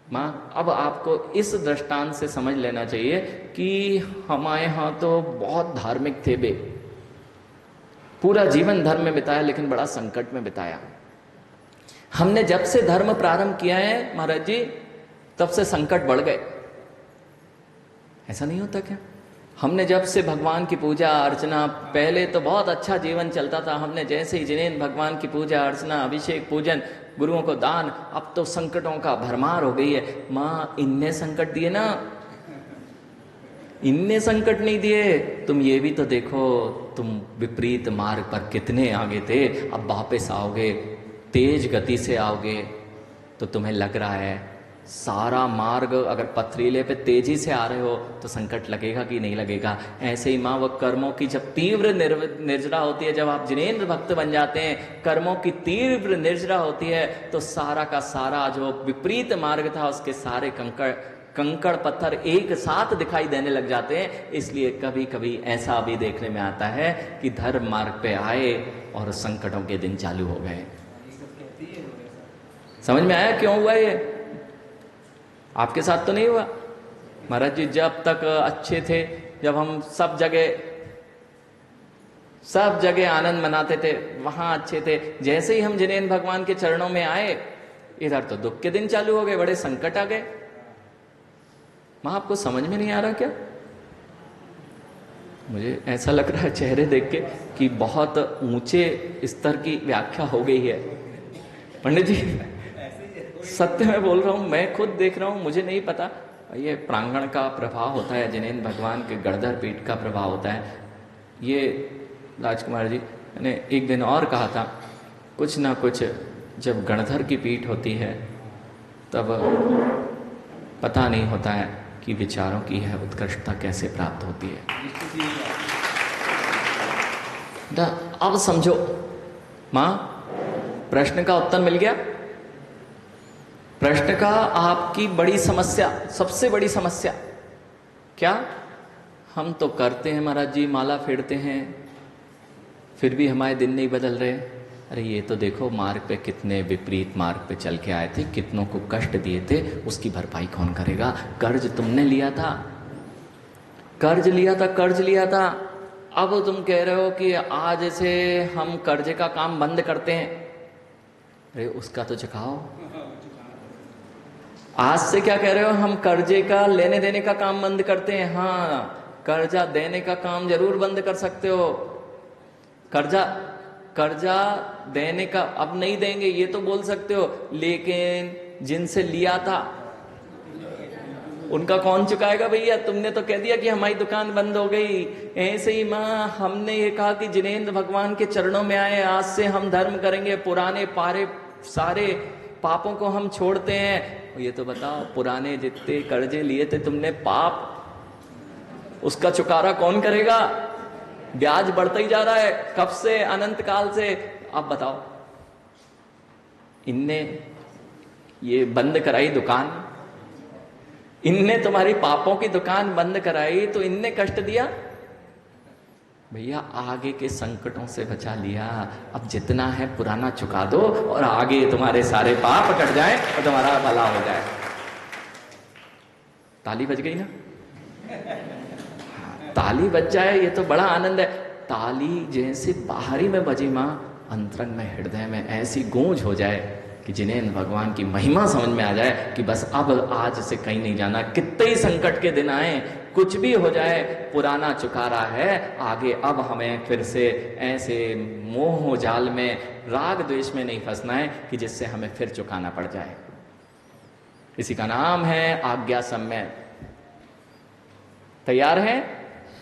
A: माँ, अब आपको इस दृष्टांत से समझ लेना चाहिए कि हमारे यहाँ तो बहुत धार्मिक थे बे, पूरा जीवन धर्म में बिताया, लेकिन बड़ा संकट में बिताया। हमने जब से धर्म प्रारंभ किया है महाराज जी, तब से संकट बढ़ गए। ऐसा नहीं होता क्या? हमने जब से भगवान की पूजा अर्चना, पहले तो बहुत अच्छा जीवन चलता था, हमने जैसे ही जिनेंद्र भगवान की पूजा अर्चना, अभिषेक, पूजन, गुरुओं को दान, अब तो संकटों का भरमार हो गई है। माँ, इनने संकट दिए ना, इनने संकट नहीं दिए। तुम ये भी तो देखो, तुम विपरीत मार्ग पर कितने आगे थे, अब वापस आओगे, तेज गति से आओगे, तो तुम्हें लग रहा है सारा मार्ग, अगर पथरीले पे तेजी से आ रहे हो तो संकट लगेगा कि नहीं लगेगा? ऐसे ही माँ, वो कर्मों की जब तीव्र निर्जरा होती है, जब आप जिनेंद्र भक्त बन जाते हैं, कर्मों की तीव्र निर्जरा होती है, तो सारा का सारा जो विपरीत मार्ग था उसके सारे कंकड़ पत्थर एक साथ दिखाई देने लग जाते हैं। इसलिए कभी कभी ऐसा भी देखने में आता है कि धर्म मार्ग पे आए और संकटों के दिन चालू हो गए। समझ में आया क्यों हुआ ये? आपके साथ तो नहीं हुआ महाराज जी? जब तक अच्छे थे, जब हम सब जगह आनंद मनाते थे, वहां अच्छे थे, जैसे ही हम जिनेंद्र भगवान के चरणों में आए, इधर तो दुख के दिन चालू हो गए, बड़े संकट आ गए। मां, आपको समझ में नहीं आ रहा क्या? मुझे ऐसा लग रहा है चेहरे देख के कि बहुत ऊंचे स्तर की व्याख्या हो गई है। पंडित जी, सत्य में बोल रहा हूं, मैं खुद देख रहा हूं, मुझे नहीं पता। ये प्रांगण का प्रभाव होता है, जिनेंद्र भगवान के गणधर पीठ का प्रभाव होता है। ये राजकुमार जी ने एक दिन और कहा था, कुछ ना कुछ जब गणधर की पीठ होती है तब पता नहीं होता है कि विचारों की है उत्कृष्टता कैसे प्राप्त होती है। अब समझो मां, प्रश्न का उत्तर मिल गया। प्रश्न का आपकी बड़ी समस्या, सबसे बड़ी समस्या क्या? हम तो करते हैं महाराज जी, माला फेरते हैं, फिर भी हमारे दिन नहीं बदल रहे। अरे ये तो देखो मार्ग पे कितने विपरीत मार्ग पे चल के आए थे, कितनों को कष्ट दिए थे, उसकी भरपाई कौन करेगा? कर्ज तुमने लिया था, कर्ज लिया था। अब तुम कह रहे हो कि आज से हम कर्जे का काम बंद करते हैं। अरे उसका तो चुकाओ। आज से क्या कह रहे हो? हम कर्जे का लेने देने का काम बंद करते हैं। हाँ, कर्जा देने का काम जरूर बंद कर सकते हो। कर्जा देने का अब नहीं देंगे ये तो बोल सकते हो, लेकिन जिनसे लिया था उनका कौन चुकाएगा भैया? तुमने तो कह दिया कि हमारी दुकान बंद हो गई। ऐसे ही माँ, हमने ये कहा कि जिनेंद्र भगवान के चरणों में आए, आज से हम धर्म करेंगे, पुराने पारे सारे पापों को हम छोड़ते हैं। ये तो बताओ, पुराने जितने कर्जे लिए थे तुमने पाप, उसका चुकारा कौन करेगा? ब्याज बढ़ता ही जा रहा है, कब से? अनंत काल से। अब बताओ, इनने ये बंद कराई दुकान, इनने तुम्हारी पापों की दुकान बंद कराई, तो इनने कष्ट दिया भैया, आगे के संकटों से बचा लिया। अब जितना है पुराना चुका दो और आगे तुम्हारे सारे पाप कट जाए और तुम्हारा भला हो जाए। ताली बज गई ना? ताली बज जाए, ये तो बड़ा आनंद है। ताली जैसे बाहरी में बजे माँ, अंतरंग में, हृदय में ऐसी गूंज हो जाए कि जिनेंद्र भगवान की महिमा समझ में आ जाए कि बस अब आज से कहीं नहीं जाना। कितने ही संकट के दिन आए, कुछ भी हो जाए, पुराना चुका रहा है, आगे अब हमें फिर से ऐसे मोह जाल में, राग द्वेष में नहीं फंसना है कि जिससे हमें फिर चुकाना पड़ जाए। इसी का नाम है आज्ञा सम्यक। तैयार हैं?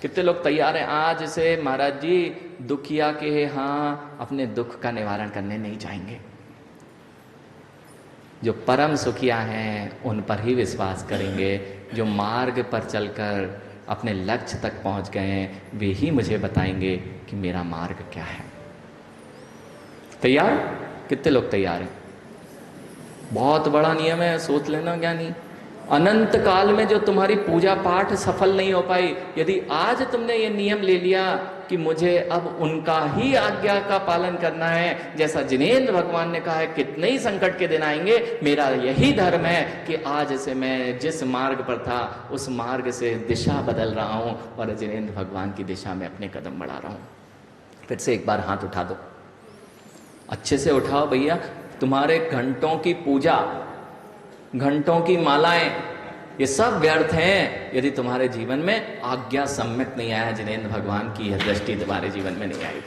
A: कितने लोग तैयार हैं आज से? महाराज जी दुखिया के यहाँ अपने दुख का निवारण करने नहीं जाएंगे। जो परम सुखिया हैं उन पर ही विश्वास करेंगे। जो मार्ग पर चलकर अपने लक्ष्य तक पहुंच गए हैं वे ही मुझे बताएंगे कि मेरा मार्ग क्या है। तैयार? कितने लोग तैयार हैं? बहुत बड़ा नियम है, सोच लेना ज्ञानी। अनंत काल में जो तुम्हारी पूजा पाठ सफल नहीं हो पाई, यदि आज तुमने ये नियम ले लिया कि मुझे अब उनका ही आज्ञा का पालन करना है, जैसा जिनेंद्र भगवान ने कहा है कितने ही संकट के दिन आएंगे, मेरा यही धर्म है कि आज से मैं जिस मार्ग पर था उस मार्ग से दिशा बदल रहा हूं और जिनेंद्र भगवान की दिशा में अपने कदम बढ़ा रहा हूं। फिर से एक बार हाथ उठा दो, अच्छे से उठाओ भैया। तुम्हारे घंटों की पूजा, घंटों की मालाएं, ये सब व्यर्थ हैं यदि तुम्हारे जीवन में आज्ञा सम्यक नहीं आया, जिनेंद्र भगवान की यह दृष्टि तुम्हारे जीवन में नहीं आई।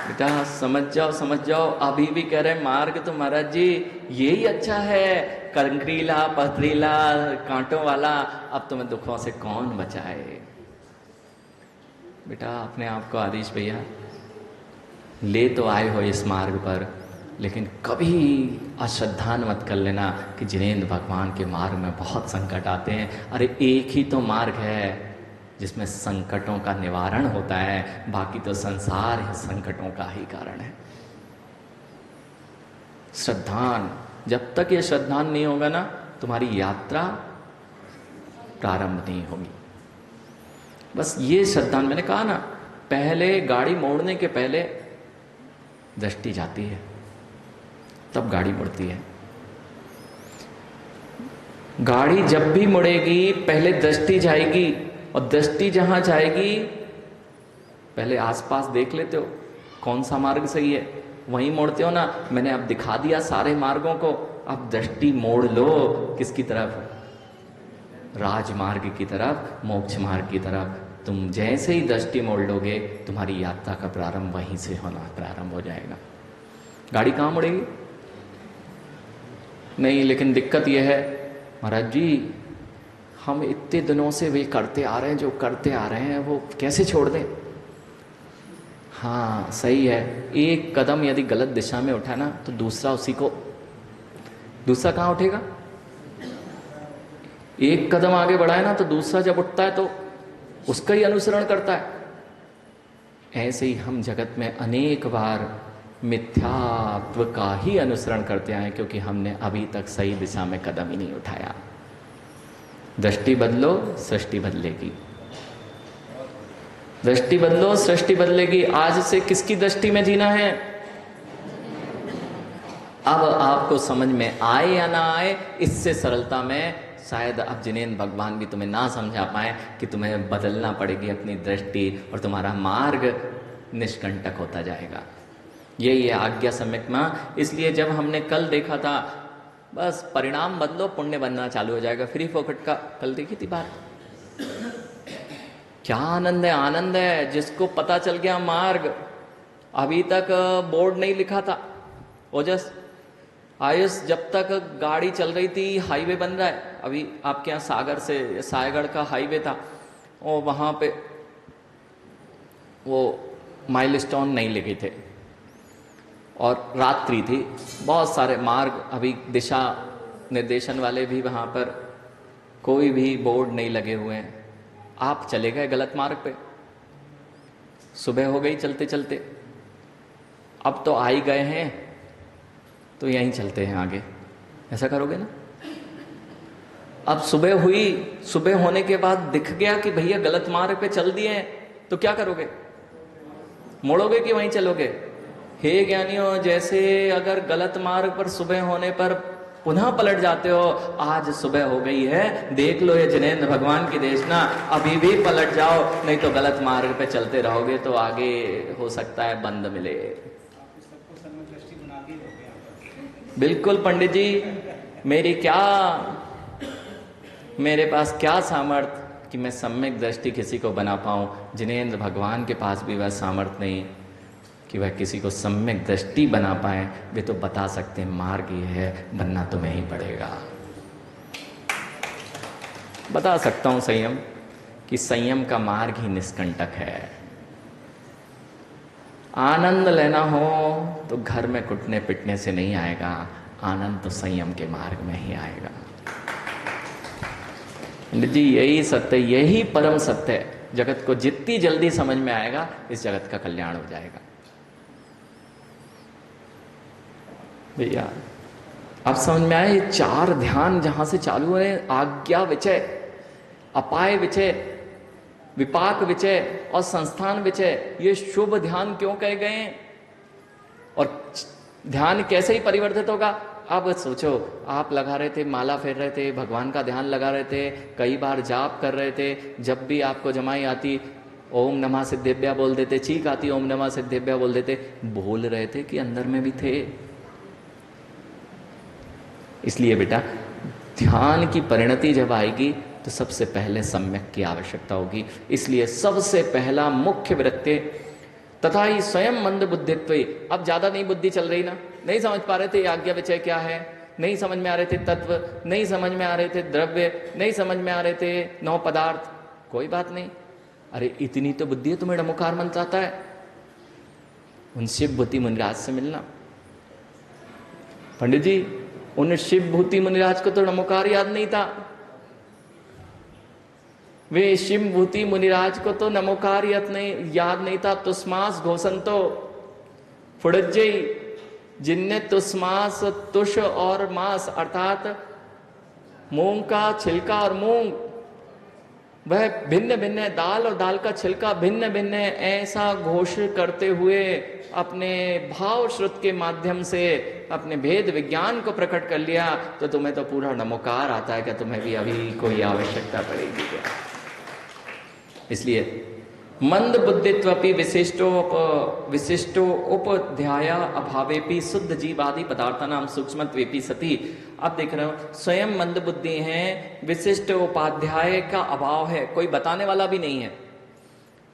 A: बेटा समझ जाओ, समझ जाओ। अभी भी कह रहे मार्ग तो महाराज जी यही अच्छा है, कंकरीला, पथरीला, कांटों वाला, अब तुम्हें दुखों से कौन बचाए। बेटा अपने आप को आदेश भैया ले तो आए हो इस मार्ग पर, लेकिन कभी अश्रद्धान मत कर लेना कि जिनेंद्र भगवान के मार्ग में बहुत संकट आते हैं। अरे एक ही तो मार्ग है जिसमें संकटों का निवारण होता है, बाकी तो संसार ही संकटों का ही कारण है। श्रद्धान, जब तक ये श्रद्धान नहीं होगा ना, तुम्हारी यात्रा प्रारंभ नहीं होगी। बस ये श्रद्धान, मैंने कहा ना, पहले गाड़ी मोड़ने के पहले दृष्टि जाती है, तब गाड़ी मुड़ती है। गाड़ी जब भी मुड़ेगी पहले दृष्टि जाएगी, और दृष्टि जहां जाएगी पहले आसपास देख लेते हो कौन सा मार्ग सही है, वहीं मोड़ते हो ना। मैंने अब दिखा दिया सारे मार्गों को, अब दृष्टि मोड़ लो किसकी तरफ? राजमार्ग की तरफ, मोक्ष मार्ग की तरफ। तुम जैसे ही दृष्टि मोड़ लोगे तुम्हारी यात्रा का प्रारंभ वहीं से होना प्रारंभ हो जाएगा। गाड़ी कहाँ मुड़ेगी? नहीं, लेकिन दिक्कत यह है महाराज जी हम इतने दिनों से वे करते आ रहे हैं, जो करते आ रहे हैं वो कैसे छोड़ दें? हाँ सही है, एक कदम यदि गलत दिशा में उठा ना तो दूसरा उसी को, दूसरा कहाँ उठेगा? एक कदम आगे बढ़ाए ना तो दूसरा जब उठता है तो उसका ही अनुसरण करता है। ऐसे ही हम जगत में अनेक बार मिथ्यात्व का ही अनुसरण करते आए, क्योंकि हमने अभी तक सही दिशा में कदम ही नहीं उठाया। दृष्टि बदलो सृष्टि बदलेगी, दृष्टि बदलो सृष्टि बदलेगी। आज से किसकी दृष्टि में जीना है? अब आपको समझ में आए या ना आए, इससे सरलता में शायद अब जिनेंद्र भगवान भी तुम्हें ना समझा पाए कि तुम्हें बदलना पड़ेगी अपनी दृष्टि, और तुम्हारा मार्ग निष्कंटक होता जाएगा। यही है आज्ञा सम्यक माँ। इसलिए जब हमने कल देखा था बस परिणाम बदलो पुण्य बनना चालू हो जाएगा, फ्री फोकट का कल देखी थी बात। क्या आनंद है, आनंद है जिसको पता चल गया मार्ग। अभी तक बोर्ड नहीं लिखा था, ओजस आयुष जब तक गाड़ी चल रही थी, हाईवे बन रहा है। अभी आपके यहाँ सागर से सायगढ़ का हाईवे था, और वहाँ पे वो माइलस्टोन नहीं लगे थे और रात्रि थी, बहुत सारे मार्ग अभी दिशा निर्देशन वाले भी वहाँ पर कोई भी बोर्ड नहीं लगे हुए हैं। आप चले गए गलत मार्ग पे, सुबह हो गई चलते चलते, अब तो आ ही गए हैं तो यहीं चलते हैं आगे, ऐसा करोगे ना? अब सुबह हुई, सुबह होने के बाद दिख गया कि भैया गलत मार्ग पे चल दिए हैं, तो क्या करोगे? मोड़ोगे कि वहीं चलोगे? हे ज्ञानियों, जैसे अगर गलत मार्ग पर सुबह होने पर पुनः पलट जाते हो। आज सुबह हो गई है, देख लो ये जिनेंद्र भगवान की देशना, अभी भी पलट जाओ, नहीं तो गलत मार्ग पे चलते रहोगे तो आगे हो सकता है बंद मिले। बिल्कुल पंडित जी, मेरे पास क्या सामर्थ्य कि मैं सम्यक दृष्टि किसी को बना पाऊं। जिनेंद्र भगवान के पास भी वह सामर्थ्य नहीं कि वह किसी को सम्यक दृष्टि बना पाए। वे तो बता सकते हैं मार्ग ये है, बनना तुम्हें ही पड़ेगा। बता सकता हूं संयम, कि संयम का मार्ग ही निष्कंटक है। आनंद लेना हो तो घर में कुटने पिटने से नहीं आएगा, आनंद तो संयम के मार्ग में ही आएगा। जी यही सत्य, यही परम सत्य है। जगत को जितनी जल्दी समझ में आएगा, इस जगत का कल्याण हो जाएगा। भैया अब समझ में आया, ये 4 ध्यान जहां से चालू हो रहे हैं, आज्ञा विचय, अपाय विचय, विपाक विचय और संस्थान विचय, ये शुभ ध्यान क्यों कहे गए हैं? और ध्यान कैसे ही परिवर्तित होगा? अब सोचो, आप लगा रहे थे, माला फेर रहे थे, भगवान का ध्यान लगा रहे थे, कई बार जाप कर रहे थे, जब भी आपको जमाई आती ओम नमः सिद्धेभ्य बोल देते, चीख आती ओम नमः सिद्धेभ्य बोल देते, बोल रहे थे कि अंदर में भी थे। इसलिए बेटा ध्यान की परिणति जब आएगी तो सबसे पहले सम्यक की आवश्यकता होगी। इसलिए सबसे पहला मुख्य वृत्ति तथा ही स्वयं मंद बुद्धित्व। अब ज्यादा नहीं बुद्धि चल रही ना, नहीं समझ पा रहे थे आज्ञा विचय क्या है, नहीं समझ में आ रहे थे तत्व, नहीं समझ में आ रहे थे द्रव्य, नहीं समझ में आ रहे थे 9 पदार्थ, कोई बात नहीं। अरे इतनी तो बुद्धि है, तुम्हें डमुकार मंत्र आता है, उन शिव भूति मुनिराज से मिलना। पंडित जी उन शिव भूति मुनिराज को तो नमोकार याद नहीं था, वे शिव भूति मुनिराज को तो नमोकार याद नहीं था। तुस्मास घोषंतो फुड़ज्जई, जिनने तुस्मास तुष और मास अर्थात मूंग का छिलका और मूंग, वह भिन्न भिन्न है, दाल और दाल का छिलका भिन्न भिन्न है, ऐसा घोष करते हुए अपने भाव श्रुत के माध्यम से अपने भेद विज्ञान को प्रकट कर लिया, तो तुम्हें तो पूरा नमोकार आता है कि तुम्हें भी अभी कोई आवश्यकता पड़ेगी क्या? इसलिए मंद बुद्धित्वपि विशिष्टो उपध्याय अभावेपि शुद्ध जीवादि पदार्थानाम सूक्ष्मत्वेपि सति। अब देख रहे हो स्वयं मंद बुद्धि है, विशिष्ट उपाध्याय का अभाव है, कोई बताने वाला भी नहीं है।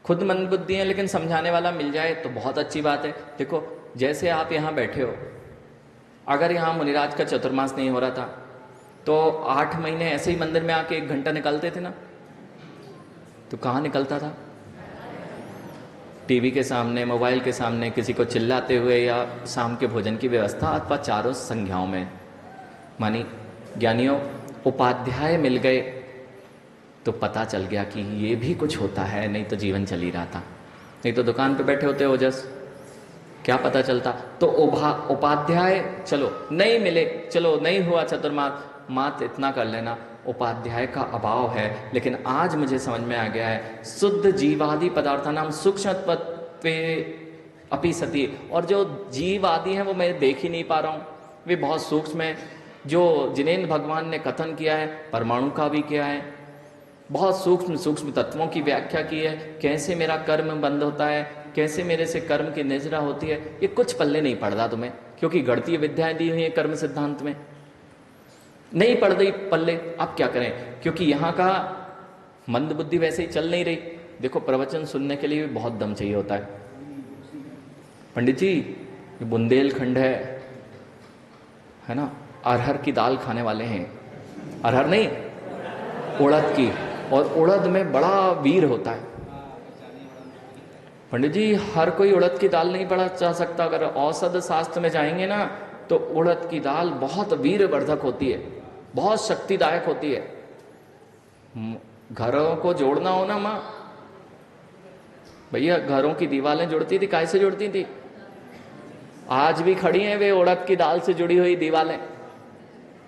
A: खुद मंद बुद्धि है लेकिन समझाने वाला मिल जाए तो बहुत अच्छी बात है। देखो जैसे आप यहाँ बैठे हो, अगर यहाँ मुनिराज का चतुर्मास नहीं हो रहा था तो 8 महीने ऐसे ही मंदिर में आके 1 घंटा निकलते थे ना, तो कहाँ निकलता था? टीवी के सामने, मोबाइल के सामने, किसी को चिल्लाते हुए, या शाम के भोजन की व्यवस्था अथवा चारों संज्ञाओं में। मानी ज्ञानियों उपाध्याय मिल गए तो पता चल गया कि ये भी कुछ होता है, नहीं तो जीवन चल ही रहा था। नहीं तो दुकान पे बैठे होते ओजस, क्या पता चलता। तो उपाध्याय चलो नहीं मिले, चलो नहीं हुआ चतुर्मास, मात्र इतना कर लेना उपाध्याय का अभाव है। लेकिन आज मुझे समझ में आ गया है शुद्ध जीवादि पदार्थानाम सूक्ष्मत्वे अपि सति। और जो जीव आदि हैं वो मैं देख ही नहीं पा रहा हूँ, वे बहुत सूक्ष्म है। जो जिनेंद्र भगवान ने कथन किया है, परमाणु का भी किया है, बहुत सूक्ष्म सूक्ष्म तत्वों की व्याख्या की है, कैसे मेरा कर्म बंद होता है, कैसे मेरे से कर्म की निजरा होती है, ये कुछ पल्ले नहीं पड़ रहा तुम्हें, क्योंकि गणतीय विद्याएं दी हुई है कर्म सिद्धांत में, नहीं पड़ रही पल्ले। अब क्या करें, क्योंकि यहाँ का मंद बुद्धि वैसे ही चल नहीं रही। देखो प्रवचन सुनने के लिए भी बहुत दम चाहिए होता है। पंडित जी ये बुंदेलखंड है ना, अरहर की दाल खाने वाले हैं, अरहर नहीं उड़द की, और उड़द में बड़ा वीर होता है। पंडित जी हर कोई उड़द की दाल नहीं पड़ा जा सकता। अगर औषध शास्त्र में जाएंगे ना तो उड़द की दाल बहुत वीरवर्धक होती है, बहुत शक्तिदायक होती है। घरों को जोड़ना हो ना माँ, भैया घरों की दीवारें जुड़ती थी, काहे से जुड़ती थी? आज भी खड़ी हैं वे उड़द की दाल से जुड़ी हुई दीवारें।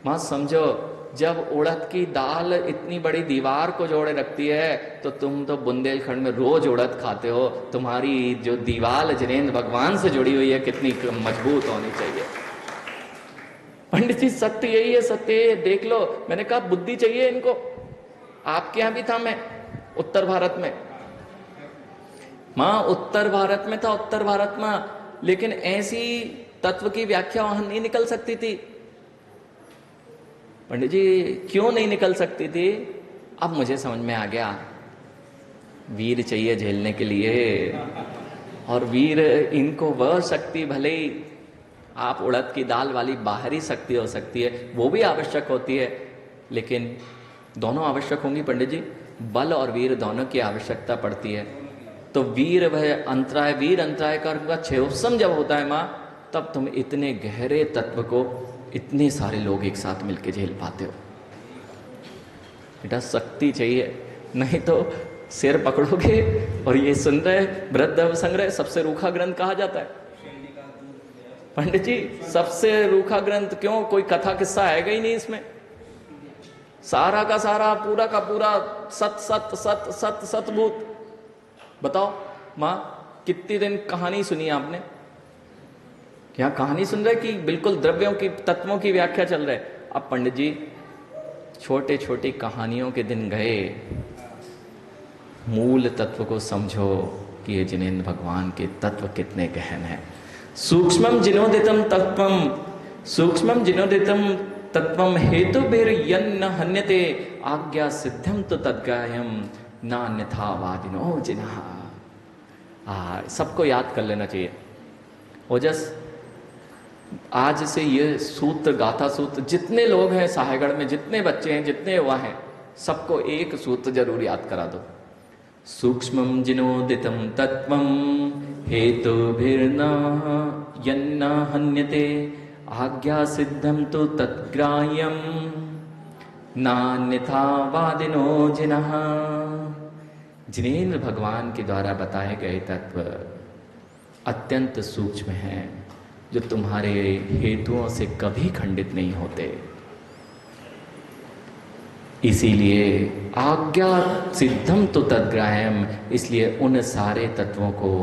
A: माँ समझो, जब उड़द की दाल इतनी बड़ी दीवार को जोड़े रखती है तो तुम तो बुंदेलखंड में रोज उड़द खाते हो, तुम्हारी जो दीवार जिनेंद्र भगवान से जुड़ी हुई है कितनी मजबूत होनी चाहिए। पंडित जी सत्य यही है, सत्य यही है, देख लो। मैंने कहा बुद्धि चाहिए इनको। आपके यहां भी था मैं, उत्तर भारत में। मां उत्तर भारत में था, उत्तर भारत में, लेकिन ऐसी तत्व की व्याख्या वहां नहीं निकल सकती थी। पंडित जी क्यों नहीं निकल सकती थी? अब मुझे समझ में आ गया, वीर चाहिए झेलने के लिए। और वीर, इनको वह शक्ति, भले ही आप उड़द की दाल वाली बाहरी शक्ति हो सकती है, वो भी आवश्यक होती है, लेकिन दोनों आवश्यक होंगी पंडित जी। बल और वीर दोनों की आवश्यकता पड़ती है। तो वीर वह अंतराय, वीर अंतराय का क्षयोत्सम जब होता है माँ, तब तुम इतने गहरे तत्व को इतने सारे लोग एक साथ मिलके झेल पाते हो। बेटा शक्ति चाहिए, नहीं तो सिर पकड़ोगे। और ये सुन रहे बृहद संग्रह सबसे रूखा ग्रंथ कहा जाता है पंडित जी, सबसे रूखा ग्रंथ। क्यों? कोई कथा किस्सा आएगा ही नहीं इसमें। सारा का सारा, पूरा का पूरा सत सत सत सत सतभूत। बताओ माँ, कितनी दिन कहानी सुनी आपने? क्या कहानी सुन रहे कि बिल्कुल द्रव्यों की, तत्वों की व्याख्या चल रहे? अब पंडित जी छोटे छोटी कहानियों के दिन गए, मूल तत्व को समझो कि ये जिनेंद्र भगवान के तत्व कितने गहन हैं। सूक्ष्मम जिनोदितम तत्वम, सूक्ष्मम जिनोदितम तत्वम हेतुभिर्यन्न हन्यते आज्ञा सिद्धम तो तद्गायम नान्यथा वादिनो जिनः। सबको याद कर लेना चाहिए। ओजस आज से ये सूत्र, गाथा सूत्र, जितने लोग हैं साहेगढ़ में, जितने बच्चे हैं, जितने युवा हैं, सबको एक सूत्र जरूर याद करा दो। सूक्ष्मं जिनोदितं तत्वं हेतुभिर्न यन्न हन्यते आज्ञा सिद्धं तु तत्ग्राह्यं नान्यथा वादिनो जिनः। जिनेंद्र भगवान के द्वारा बताए गए तत्व अत्यंत सूक्ष्म हैं, जो तुम्हारे हेतुओं से कभी खंडित नहीं होते। इसीलिए आज्ञा सिद्धम तो तद्ग्राह्यम, इसलिए उन सारे तत्वों को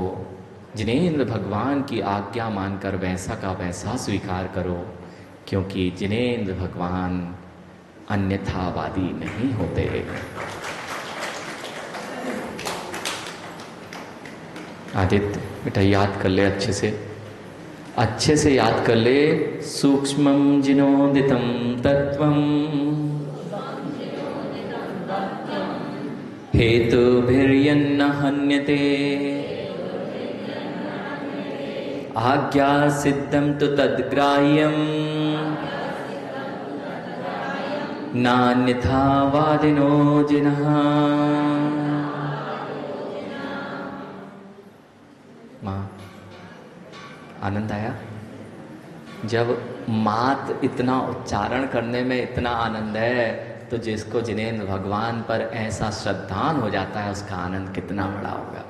A: जिनेंद्र भगवान की आज्ञा मानकर वैसा का वैसा स्वीकार करो, क्योंकि जिनेंद्र भगवान अन्यथावादी नहीं होते। आदित्य बेटा याद कर ले अच्छे से, अच्छे से याद कर ले। सूक्ष्मं जिनोदितं तत्वं हेतुभिर्यन्न हन्यते आज्ञा सिद्धं तु तद्ग्राह्यं नान्यथा वादिनो जिनः। माँ आनंद आया? जब मात इतना उच्चारण करने में इतना आनंद है, तो जिसको जिनेंद्र भगवान पर ऐसा श्रद्धान हो जाता है, उसका आनंद कितना बड़ा होगा।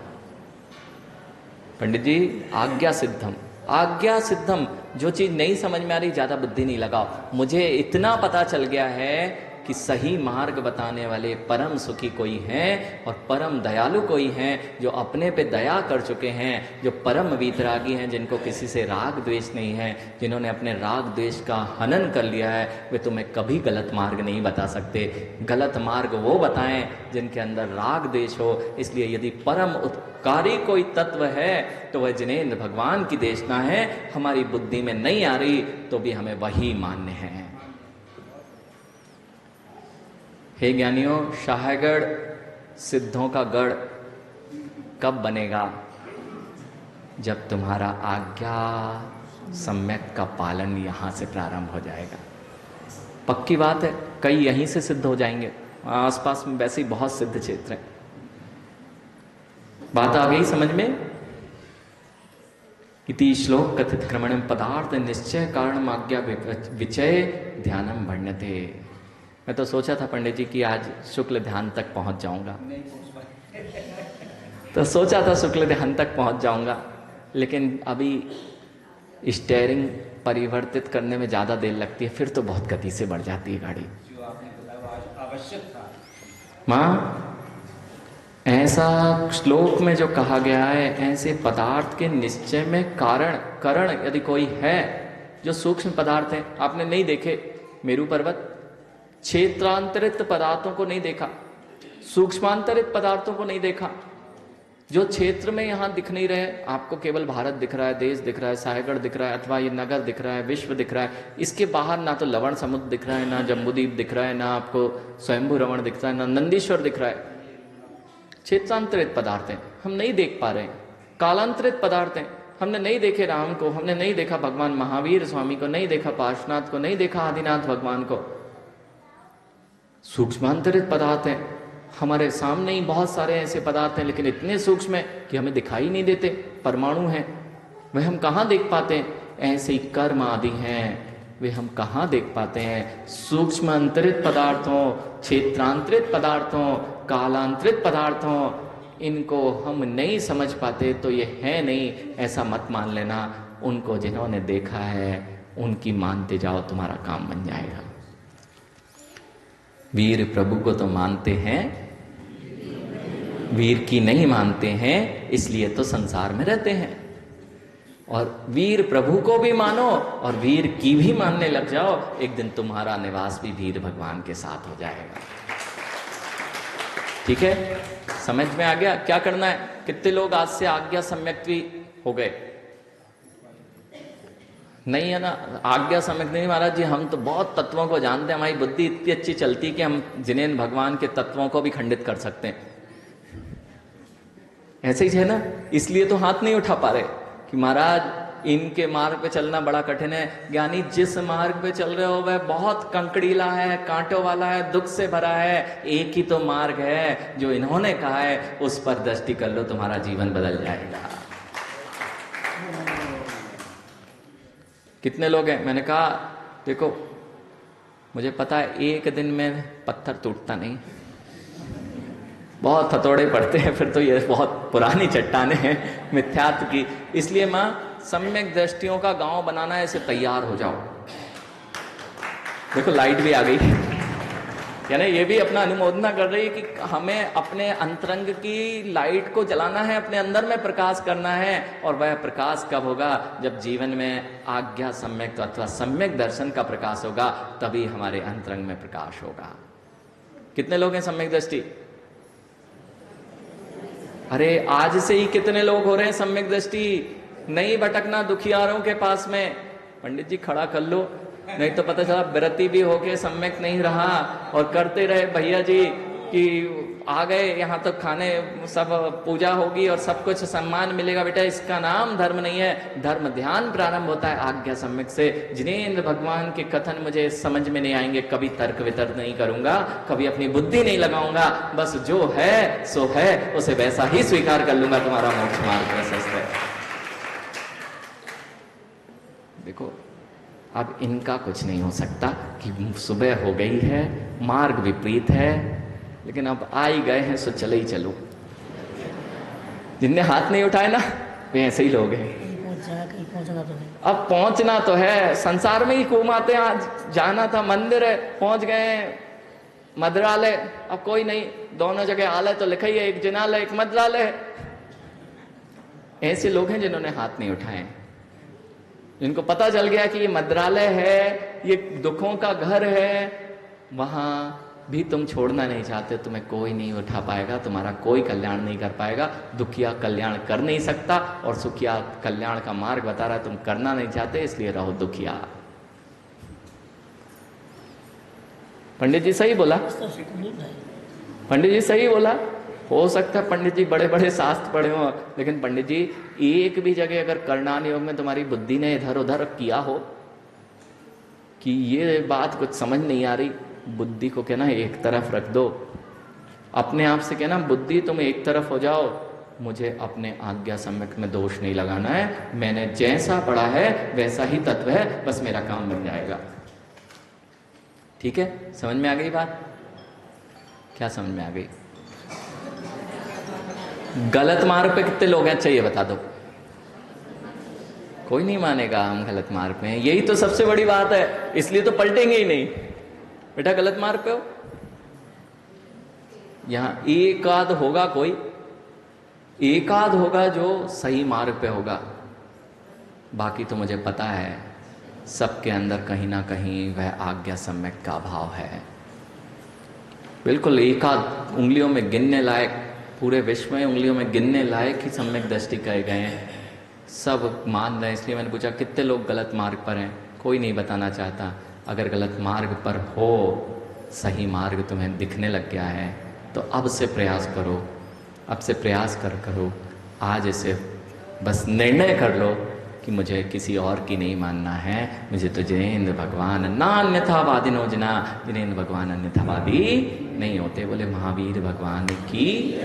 A: पंडित जी आज्ञा सिद्धम, आज्ञा सिद्धम, जो चीज नहीं समझ में आ रही ज्यादा बुद्धि नहीं लगाओ। मुझे इतना पता चल गया है कि सही मार्ग बताने वाले परम सुखी कोई हैं और परम दयालु कोई हैं, जो अपने पे दया कर चुके हैं, जो परम वीतरागी हैं, जिनको किसी से राग द्वेष नहीं है, जिन्होंने अपने राग द्वेष का हनन कर लिया है, वे तुम्हें कभी गलत मार्ग नहीं बता सकते। गलत मार्ग वो बताएं जिनके अंदर राग द्वेष हो। इसलिए यदि परम उत्कारी कोई तत्व है तो वह जिनेंद्र भगवान की देशना है। हमारी बुद्धि में नहीं आ रही तो भी हमें वही मान्य है। हे ज्ञानियों, शाहगढ़ सिद्धों का गढ़ कब बनेगा? जब तुम्हारा आज्ञा सम्यक का पालन यहां से प्रारंभ हो जाएगा। पक्की बात है, कई यहीं से सिद्ध हो जाएंगे। आसपास में वैसे ही बहुत सिद्ध क्षेत्र हैं। बात आ गई समझ में? इति श्लोक कथित क्रमणम पदार्थ निश्चय कारण आज्ञा विचय ध्यानम वर्ण्यते। मैं तो सोचा था पंडित जी कि आज शुक्ल ध्यान तक पहुंच जाऊंगा, तो सोचा था शुक्ल ध्यान तक पहुंच जाऊंगा, लेकिन अभी स्टीयरिंग परिवर्तित करने में ज्यादा देर लगती है, फिर तो बहुत गति से बढ़ जाती है गाड़ी।
B: जो आपने बताया आवश्यक था।
A: माँ, ऐसा श्लोक में जो कहा गया है, ऐसे पदार्थ के निश्चय में कारण करण यदि कोई है जो सूक्ष्म पदार्थ हैं, आपने नहीं देखे मेरू पर्वत, क्षेत्रांतरित पदार्थों को नहीं देखा, सूक्ष्मांतरित पदार्थों को नहीं देखा, जो क्षेत्र में यहां दिख नहीं रहे, आपको केवल भारत दिख रहा है, देश दिख रहा है, सायगढ़ दिख रहा है, अथवा ये नगर दिख रहा है, विश्व दिख रहा है, इसके बाहर ना तो लवण समुद्र दिख रहा है, ना जम्बूद्वीप दिख रहा है, ना आपको स्वयंभू रमण दिख रहा है, ना नंदीश्वर दिख रहा है। क्षेत्रांतरित पदार्थ हैं, हम नहीं देख पा रहे हैं। कालांतरित पदार्थ हैं, हमने नहीं देखे राम को, हमने नहीं देखा भगवान महावीर स्वामी को, नहीं देखा पार्श्वनाथ को, नहीं देखा आदिनाथ भगवान को। सूक्ष्मांतरित पदार्थ हैं, हमारे सामने ही बहुत सारे ऐसे पदार्थ हैं, लेकिन इतने सूक्ष्म है कि हमें दिखाई नहीं देते। परमाणु हैं, वह हम कहाँ देख पाते हैं? ऐसे ही कर्म आदि हैं, वे हम कहाँ देख पाते हैं? सूक्ष्म अंतरित पदार्थों, क्षेत्रांतरित पदार्थों, कालांतरित पदार्थों, इनको हम नहीं समझ पाते तो ये है नहीं, ऐसा मत मान लेना। उनको जिन्होंने देखा है उनकी मानते जाओ, तुम्हारा काम बन जाएगा। वीर प्रभु को तो मानते हैं, वीर की नहीं मानते हैं, इसलिए तो संसार में रहते हैं। और वीर प्रभु को भी मानो और वीर की भी मानने लग जाओ, एक दिन तुम्हारा निवास भी वीर भगवान के साथ हो जाएगा। ठीक है, समझ में आ गया क्या करना है? कितने लोग आज से आज्ञा सम्यक हो गए? नहीं है ना, आज्ञा सम्यक नहीं महाराज जी, हम तो बहुत तत्वों को जानते हैं, हमारी बुद्धि इतनी अच्छी चलती कि हम जिनेन भगवान के तत्वों को भी खंडित कर सकते हैं। ऐसे ही है ना, इसलिए तो हाथ नहीं उठा पा रहे कि महाराज इनके मार्ग पे चलना बड़ा कठिन है। ज्ञानी जिस मार्ग पे चल रहे हो वह बहुत कंकड़ीला है, कांटों वाला है, दुख से भरा है। एक ही तो मार्ग है जो इन्होंने कहा है, उस पर दृष्टि कर लो, तुम्हारा जीवन बदल जाएगा। कितने लोग हैं? मैंने कहा देखो मुझे पता है एक दिन में पत्थर टूटता नहीं, बहुत हथौड़े पड़ते हैं, फिर तो ये बहुत पुरानी चट्टाने हैं मिथ्यात्व की। इसलिए मां सम्यक दृष्टियों का गांव बनाना है, इसे तैयार हो जाओ। देखो लाइट भी आ गई, यानी ये भी अपना अनुमोदना कर रही है कि हमें अपने अंतरंग की लाइट को जलाना है, अपने अंदर में प्रकाश करना है। और वह प्रकाश कब होगा? जब जीवन में आज्ञा सम्यक अथवा सम्यक दर्शन का प्रकाश होगा, तभी हमारे अंतरंग में प्रकाश होगा। कितने लोग हैं सम्यक दृष्टि? अरे आज से ही कितने लोग हो रहे हैं सम्यक दृष्टि? नहीं भटकना दुखियारों के पास में। पंडित जी खड़ा कर लो, नहीं तो पता चला व्रती भी होके सम्यक नहीं रहा और करते रहे भैया जी कि आ गए यहाँ तो खाने, सब पूजा होगी और सब कुछ सम्मान मिलेगा। बेटा इसका नाम धर्म नहीं है, धर्म ध्यान प्रारंभ होता है आज्ञा सम्यक से। जिनेंद्र भगवान के कथन मुझे समझ में नहीं आएंगे, कभी तर्क वितर्क नहीं करूंगा, कभी अपनी बुद्धि नहीं लगाऊंगा, बस जो है सो है, उसे वैसा ही स्वीकार कर लूंगा। तुम्हारा मोक्ष मार्ग प्रशस्त है। देखो अब इनका कुछ नहीं हो सकता कि सुबह हो गई है, मार्ग विपरीत है, लेकिन अब आ ही गए हैं सो चले ही चलो। जिनने हाथ नहीं उठाए ना वे ऐसे ही लोग हैं। अब पहुंचना तो है, संसार में ही घूमाते हैं। आज जाना था मंदिर है, पहुंच गए मद्रालय, अब कोई नहीं, दोनों जगह आलय तो लिखा ही है, एक जिनालय एक मद्रालय। ऐसे लोग हैं जिन्होंने हाथ नहीं उठाए, जिनको पता चल गया कि ये मद्रालय है, ये दुखों का घर है, वहां भी तुम छोड़ना नहीं चाहते, तुम्हें कोई नहीं उठा पाएगा, तुम्हारा कोई कल्याण नहीं कर पाएगा। दुखिया कल्याण कर नहीं सकता और सुखिया कल्याण का मार्ग बता रहा है, तुम करना नहीं चाहते इसलिए रहो दुखिया। पंडित जी सही बोला, पंडित जी सही बोला। हो सकता है पंडित जी बड़े बड़े शास्त्र पढ़े हो, लेकिन पंडित जी एक भी जगह अगर करणान योग में तुम्हारी बुद्धि ने इधर उधर किया हो कि ये बात कुछ समझ नहीं आ रही, बुद्धि को कहना एक तरफ रख दो, अपने आप से कहना बुद्धि तुम एक तरफ हो जाओ, मुझे अपने आज्ञा सम्यक में दोष नहीं लगाना है, मैंने जैसा पढ़ा है वैसा ही तत्व है, बस मेरा काम बन जाएगा। ठीक है, समझ में आ गई बात? क्या समझ में आ गई? गलत मार्ग पे कितने लोग हैं? अच्छा ये बता दो। कोई नहीं मानेगा हम गलत मार्ग पे हैं, यही तो सबसे बड़ी बात है, इसलिए तो पलटेंगे ही नहीं। बेटा गलत मार्ग पे हो, यहां एक आध होगा, कोई एक आध होगा जो सही मार्ग पे होगा, बाकी तो मुझे पता है सबके अंदर कहीं ना कहीं वह आज्ञा सम्यक का अभाव है। बिल्कुल एकाध उंगलियों में गिनने लायक, पूरे विश्व में उंगलियों में गिनने लायक ही सम्यक दृष्टि कहे गए हैं। सब मान रहे हैं। इसलिए मैंने पूछा कितने लोग गलत मार्ग पर हैं, कोई नहीं बताना चाहता। अगर गलत मार्ग पर हो, सही मार्ग तुम्हें दिखने लग गया है, तो अब से प्रयास करो, अब से प्रयास करो। आज इसे बस निर्णय कर लो कि मुझे किसी और की नहीं मानना है, मुझे तो जिनेंद्र भगवान ना अन्यथावादिनो जना, जिनेंद्र भगवान अन्यथावादी नहीं होते। बोले महावीर भगवान की